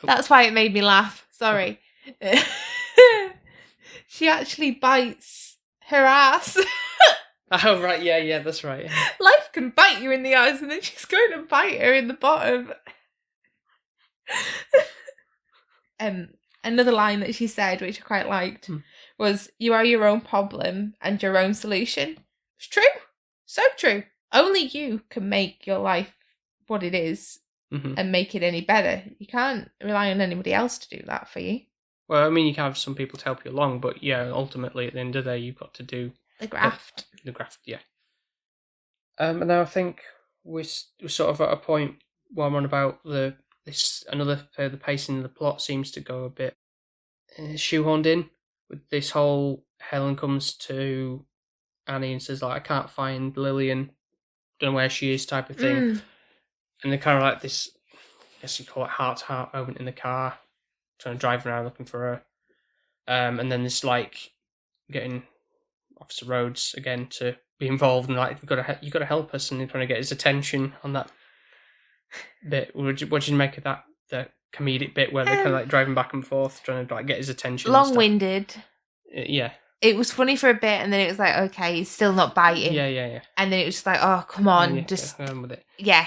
That's why it made me laugh. Sorry. She actually bites her ass. Oh, right, yeah, that's right. Life can bite you in the ass, and then she's going to bite her in the bottom. Another line that she said, which I quite liked, was, "You are your own problem and your own solution." It's true. So true. Only you can make your life what it is and make it any better. You can't rely on anybody else to do that for you. Well, I mean, you can have some people to help you along, but yeah, ultimately at the end of the day, you've got to do the graft. The graft, yeah. And now I think we're sort of at a point where I'm on about the pacing of the plot seems to go a bit shoehorned in. with this whole Helen comes to Annie and says like, I can't find Lillian, don't know where she is type of thing. And they're kind of like this, I guess you call it heart to heart moment in the car, trying to drive around looking for her. And then this like getting Officer Rhodes again to be involved and like you got to help us, and they're trying to get his attention on that bit. What did you make of that? The comedic bit where they're kind of like driving back and forth, trying to like get his attention. Long-winded. Yeah. It was funny for a bit, and then it was like, okay, he's still not biting. Yeah. And then it was just like, oh, come on, just get on with it. Yeah.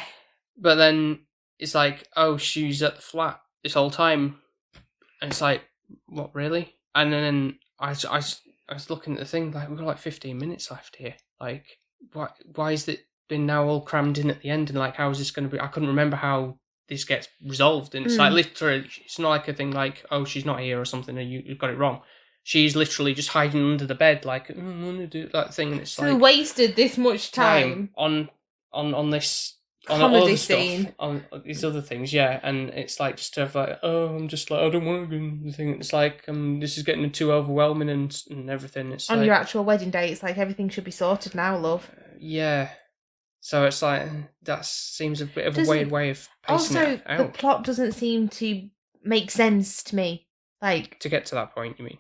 But then it's like, oh, she's at the flat this whole time, and it's like, what, really? And then I was looking at the thing, like, we've got like 15 minutes left here. Like, why is it been now all crammed in at the end? And like, how is this going to be? I couldn't remember how this gets resolved. And it's like, literally, it's not like a thing like, oh, she's not here or something, or you've got it wrong. She's literally just hiding under the bed, like, I'm going to do that thing. And it's so like, we wasted this much time on this comedy scene, stuff, on these other things, yeah. And it's like, just to have like, oh, I'm just like, I don't want to do the thing. It's like, this is getting too overwhelming and everything. It's on like, your actual wedding day, it's like everything should be sorted now, love. Yeah. So it's like, that seems a bit of a weird way of pacing it out. Also, the plot doesn't seem to make sense to me. Like, to get to that point, you mean?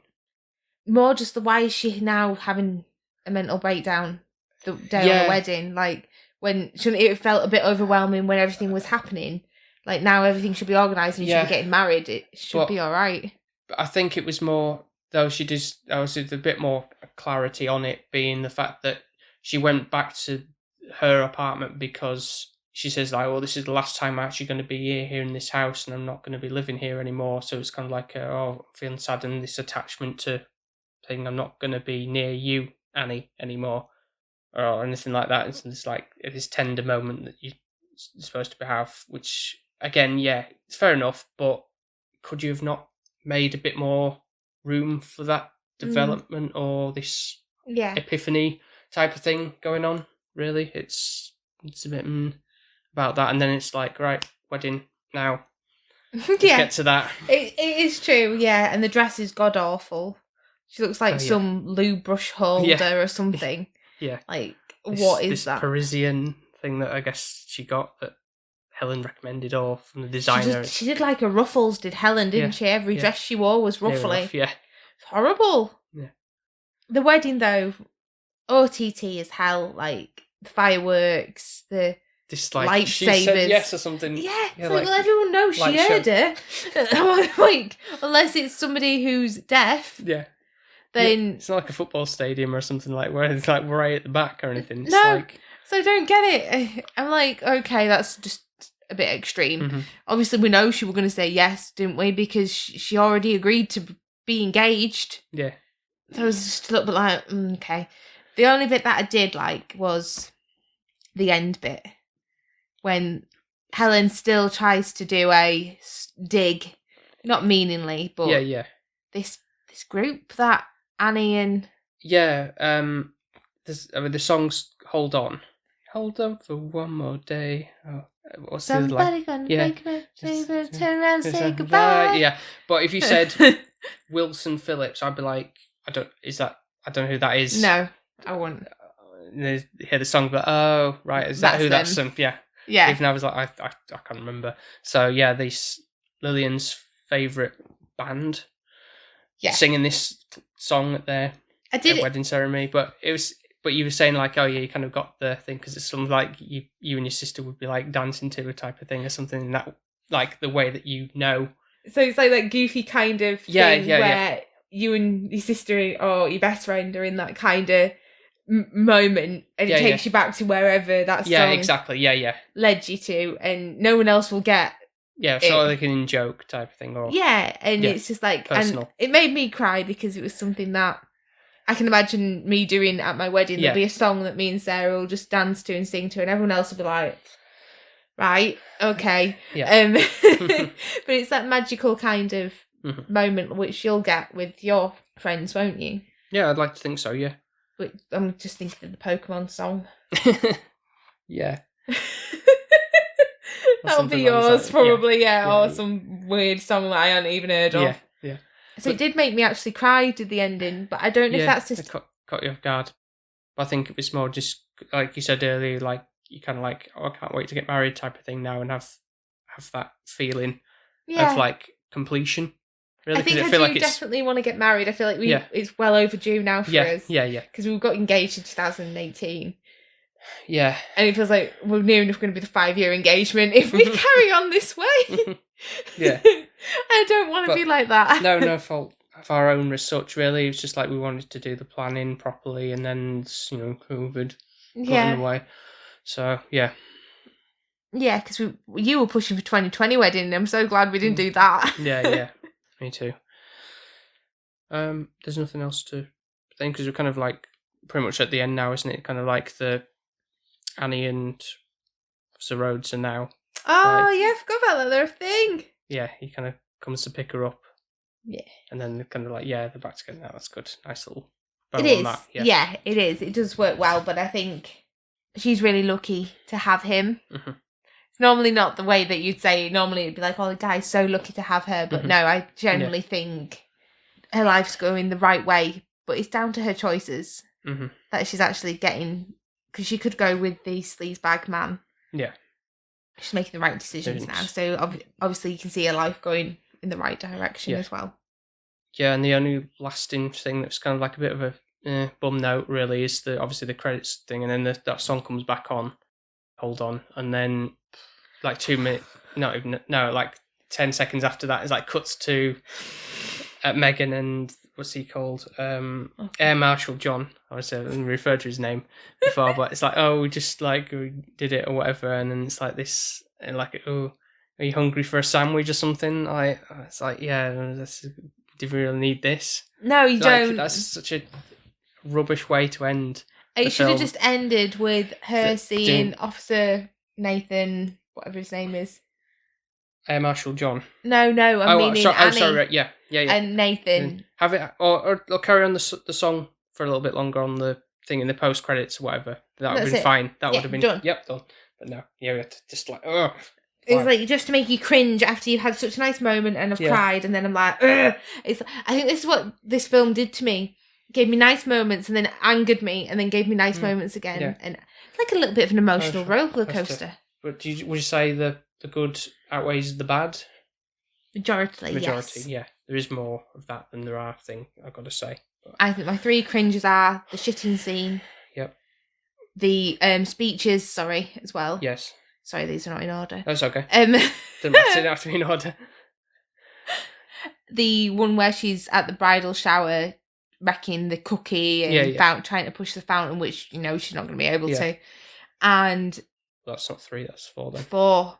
More just why is she now having a mental breakdown the day of the wedding? Like, when shouldn't it have felt a bit overwhelming when everything was happening? Like, now everything should be organised and you should be getting married. It should be all right. But I think it was more, though she does, obviously, a bit more clarity on it being the fact that she went back to her apartment because she says, like, well, this is the last time I'm actually going to be here in this house and I'm not going to be living here anymore. So it's kind of like, I'm feeling sad, and this attachment to saying I'm not going to be near you, Annie, anymore, or anything like that. It's like this tender moment that you're supposed to have, which, again, yeah, it's fair enough, but could you have not made a bit more room for that development or this epiphany type of thing going on? Really, it's a bit about that, and then it's like, right, wedding now. Let's get to that. It is true, yeah. And the dress is god awful. She looks like some loo brush holder or something. Yeah, like what is that? This Parisian thing that I guess she got that Helen recommended, or from the designer. She did like a ruffles, did Helen, didn't she? Every dress she wore was ruffly. Yeah, it's horrible. Yeah. The wedding though, OTT is hell. Like the fireworks, the lightsabers. She said yes or something. Yeah, well, everyone knows she heard it. Like, unless it's somebody who's deaf. Yeah. Then it's not like a football stadium or something like where it's like right at the back or anything. It's so I don't get it. I'm like, okay, that's just a bit extreme. Mm-hmm. Obviously, we know she was going to say yes, didn't we? Because she already agreed to be engaged. Yeah. So I was just a little bit like, okay. The only bit that I did like was the end bit when Helen still tries to do a dig, not meaningly, but this group that Annie and the songs "Hold On," "Hold On for One More Day." Oh, what's somebody gonna make me turn around and say goodbye. Yeah, but if you said Wilson Phillips, I'd be like, I don't know who that is. No, I wouldn't. Hear the song, but oh right, is that who that's from? Yeah. Even I was like, I can't remember. So yeah, this Lillian's favourite band. Yeah. Singing this song at their wedding ceremony, but you were saying like, oh yeah, you kind of got the thing because it's something like you and your sister would be like dancing to a type of thing or something, and that like the way that you know. So it's like that goofy kind of thing where you and your sister or your best friend are in that kind of moment, and it takes you back to wherever that song led you to, and no one else will get. Yeah, sort of like an in-joke type of thing. Or, and it's just like, personal. And it made me cry because it was something that I can imagine me doing at my wedding. There'll be a song that me and Sarah will just dance to and sing to, and everyone else will be like, right, okay. Yeah. But it's that magical kind of moment which you'll get with your friends, won't you? Yeah, I'd like to think so, yeah. But I'm just thinking of the Pokemon song. Yeah. That'll be yours, probably, or some weird song that I hadn't even heard of. Yeah. So it did make me actually cry to the ending, but I don't know if that's just... it caught you off guard. But I think it was more just, like you said earlier, like, you kind of like, oh, I can't wait to get married type of thing now, and have that feeling of, like, completion. Really, I think I feel do definitely want to get married. I feel like it's well overdue now for us. Yeah. Because we got engaged in 2018. Yeah. And it feels like we're near enough going to be the 5-year engagement if we carry on this way. Yeah. I don't want to be like that. No fault of our own as such, really. It's just like we wanted to do the planning properly, and then, COVID got in the way. So, yeah. Yeah, because you were pushing for 2020 wedding, and I'm so glad we didn't do that. Yeah. Me too. There's nothing else to think, because we're kind of like pretty much at the end now, isn't it? Kind of like the Annie and Officer Rhodes are now. Oh, yeah, I forgot about that. They're a thing. Yeah, he kind of comes to pick her up. Yeah. And then they're kind of like, they're back together now. That's good. Nice little bow it is. on that. Yeah, it is. It does work well, but I think she's really lucky to have him. Mm-hmm. It's normally not the way that you'd say. Normally it'd be like, oh, the guy's so lucky to have her. But no, I generally think her life's going the right way. But it's down to her choices that she's actually getting... Because she could go with the sleazebag man. Yeah. She's making the right decisions now. So obviously you can see her life going in the right direction as well. Yeah, and the only lasting thing that's kind of like a bit of a bum note, really, is obviously the credits thing, and then that song comes back on. Hold on. And then, like 2 minutes... like 10 seconds after that, it's like cuts to Megan and... What's he called? Air Marshal John. Obviously, I didn't refer to his name before, but it's like, oh, we just like we did it or whatever, and then it's like this, and like, oh, are you hungry for a sandwich or something? It's like, yeah, do we really need this? No, you don't. That's such a rubbish way to end. It should have just ended with her seeing Officer Nathan, whatever his name is. Air Marshal John. No, I mean Annie. Sorry, yeah. And Nathan. Have it, or carry on the song for a little bit longer on the thing in the post credits or whatever. That would have been fine. That would have been done. Yep, done. But no, we had to just like, oh. It's like just to make you cringe after you've had such a nice moment and have cried, and then I'm like, ugh. I think this is what this film did to me. It gave me nice moments and then angered me, and then gave me nice moments again, and it's like a little bit of an emotional roller coaster. But would you say the good outweighs the bad? Majority, yes. Yeah. There is more of that than there are, I've got to say. But I think my 3 cringes are the shitting scene. Yep. The speeches, as well. Yes. Sorry, these are not in order. That's okay. Doesn't matter, they don't have to be in order. The one where she's at the bridal shower wrecking the cookie and trying to push the fountain, which, she's not going to be able to. And... That's not 3, that's 4 then. 4.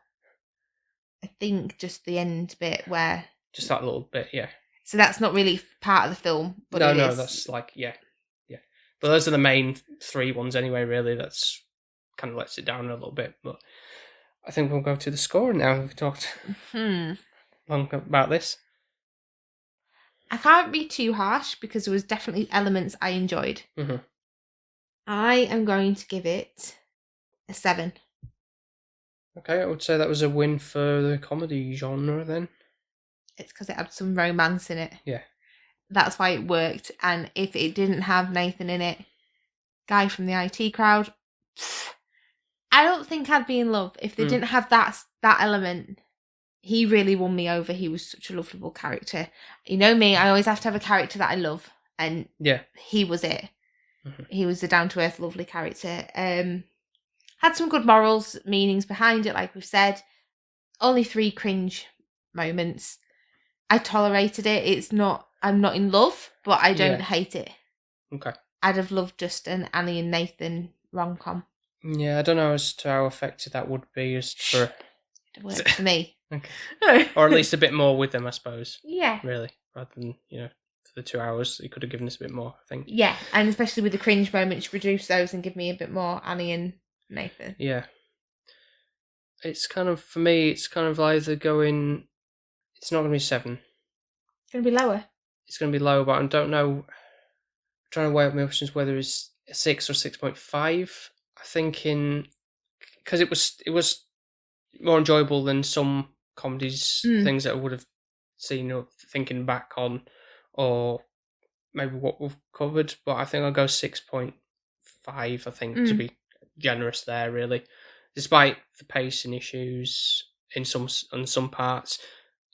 I think just the end bit where... Just that little bit, yeah. So that's not really part of the film, but no, that's like, yeah. But those are the main 3 ones anyway, really. That's kind of lets it down a little bit. But I think we'll go to the score now. We've talked long about this. I can't be too harsh because there was definitely elements I enjoyed. Mm-hmm. I am going to give it a 7. Okay, I would say that was a win for the comedy genre then. It's because it had some romance in it. Yeah. That's why it worked. And if it didn't have Nathan in it, guy from the IT crowd, I don't think I'd be in love. If they didn't have that element, he really won me over. He was such a lovable character. You know me, I always have to have a character that I love. And he was it. Mm-hmm. He was the down-to-earth, lovely character. Had some good morals, meanings behind it, like we've said. Only 3 cringe moments. I tolerated it. I'm not in love, but I don't hate it. Okay. I'd have loved just an Annie and Nathan rom-com. Yeah, I don't know as to how effective that would be as for... It worked for me. Okay. Or at least a bit more with them, I suppose. Yeah. Really. Rather than, for the 2 hours, he could have given us a bit more, I think. Yeah, and especially with the cringe moments, reduce those and give me a bit more Annie and Nathan. Yeah. It's kind of, for me, it's kind of either going... It's not going to be 7. It's going to be lower. It's going to be lower, but I don't know. I'm trying to weigh up my options whether it's a 6 or 6.5. I think because it was more enjoyable than some comedies, things that I would have seen or thinking back on or maybe what we've covered, but I think I'll go 6.5, I think, to be generous there, really. Despite the pacing issues in some parts,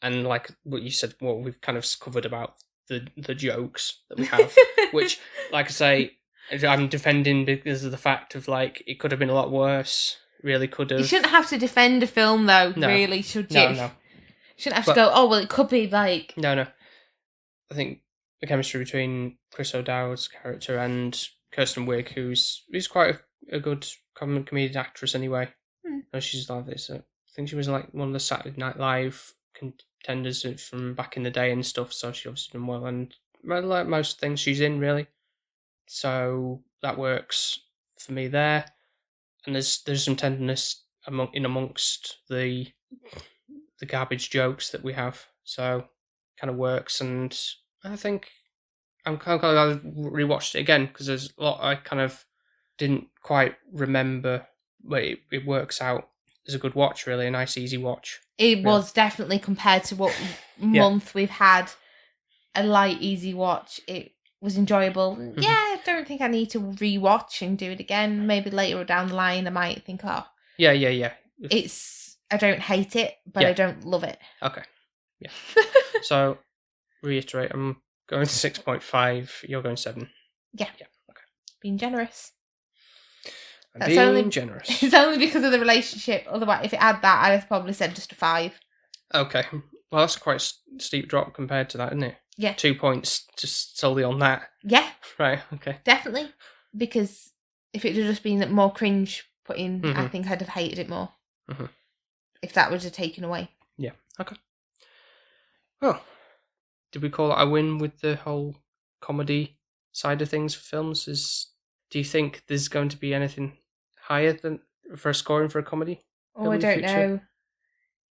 and like what you said, what we've kind of covered about the jokes that we have, which, like I say, I'm defending because of the fact of, like, it could have been a lot worse. Really could have. You shouldn't have to defend a film, though, No. really, should you? No. Shouldn't have to go, oh, well, it could be like... No. I think the chemistry between Chris O'Dowd's character and Kirsten Wiig, who's quite a good comedic actress anyway. And she's like this. I think she was like one of the Saturday Night Live contenders from back in the day and stuff, so she obviously done well. And like most things she's in, really. So that works for me there. And there's some tenderness amongst the garbage jokes that we have, so kind of works. And I think I'm kind of glad I rewatched it again, because there's a lot I kind of didn't quite remember, but it works out as a good watch, really, a nice easy watch. It was definitely, compared to what month we've had, a light easy watch. It was enjoyable. Yeah, I don't think I need to rewatch and do it again. Maybe later down the line I might think, oh, yeah, I don't hate it, but I don't love it. Okay. Yeah. So, reiterate, I'm going 6.5, you're going 7. Yeah. Okay. Being generous. Generous. It's only because of the relationship. Otherwise, if it had that, I'd have probably said just a 5. Okay. Well, that's quite a steep drop compared to that, isn't it? Yeah. 2 points just solely on that. Yeah. Right, okay. Definitely. Because if it had just been more cringe put in, I think I'd have hated it more. If that was taken away. Yeah, okay. Well, did we call it a win with the whole comedy side of things for films? Do you think there's going to be anything higher than for scoring for a comedy? Oh, I don't know.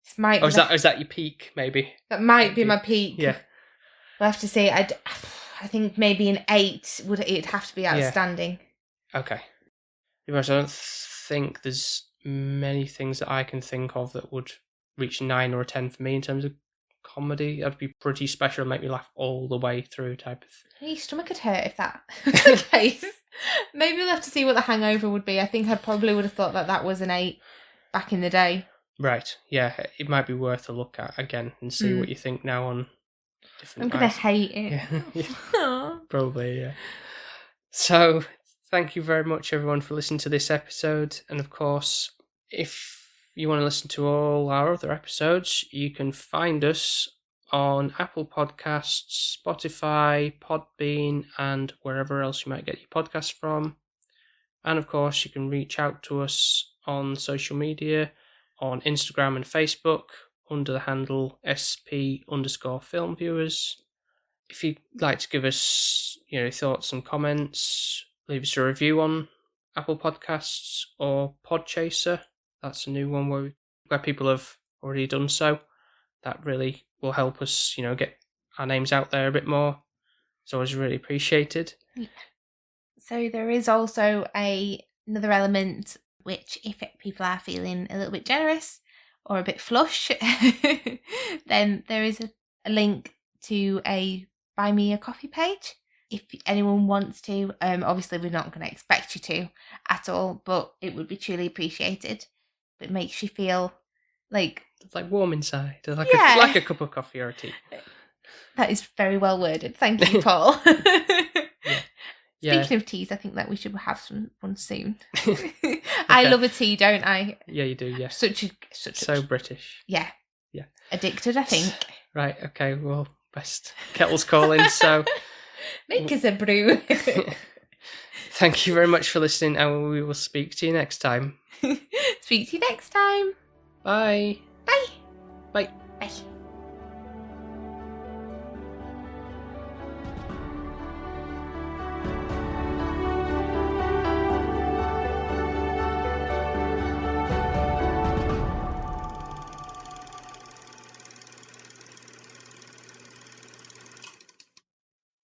This might. Or is that your peak? Maybe that might be my peak. Yeah, I have to say, I think maybe an 8 it'd have to be outstanding. Yeah. Okay. Because I don't think there's many things that I can think of that would reach 9 or a 10 for me in terms of comedy. That'd be pretty special and make me laugh all the way through type of thing. Your stomach could hurt if that was the case. Maybe we'll have to see what The Hangover would be. I think I probably would have thought that was an 8 back in the day. Right, yeah, it might be worth a look at again and see what you think now on different I'm going to hate it. Yeah. Probably, yeah. So, thank you very much, everyone, for listening to this episode. And, of course, if you want to listen to all our other episodes, you can find us on Apple Podcasts, Spotify, Podbean, and wherever else you might get your podcasts from. And, of course, you can reach out to us on social media, on Instagram and Facebook, under the handle SP_filmviewers. If you'd like to give us, thoughts and comments, leave us a review on Apple Podcasts or Podchaser. That's a new one where people have already done so. That really will help us, get our names out there a bit more. It's always really appreciated. Yeah. So there is also another element, which if people are feeling a little bit generous or a bit flush, then there is a link to a Buy Me a Coffee page. If anyone wants to, obviously we're not going to expect you to at all, but it would be truly appreciated. It makes you feel like... It's like warm inside, like a cup of coffee or a tea. That is very well worded. Thank you, Paul. Yeah. Speaking of teas, I think that we should have some one soon. Okay. I love a tea, don't I? Yeah, you do, yeah. So British. Yeah. Yeah. Addicted, I think. Right, okay, well, best kettle's calling, so... Make us a brew. Thank you very much for listening, and we will speak to you next time. Speak to you next time. Bye. Bye. Bye. Bye.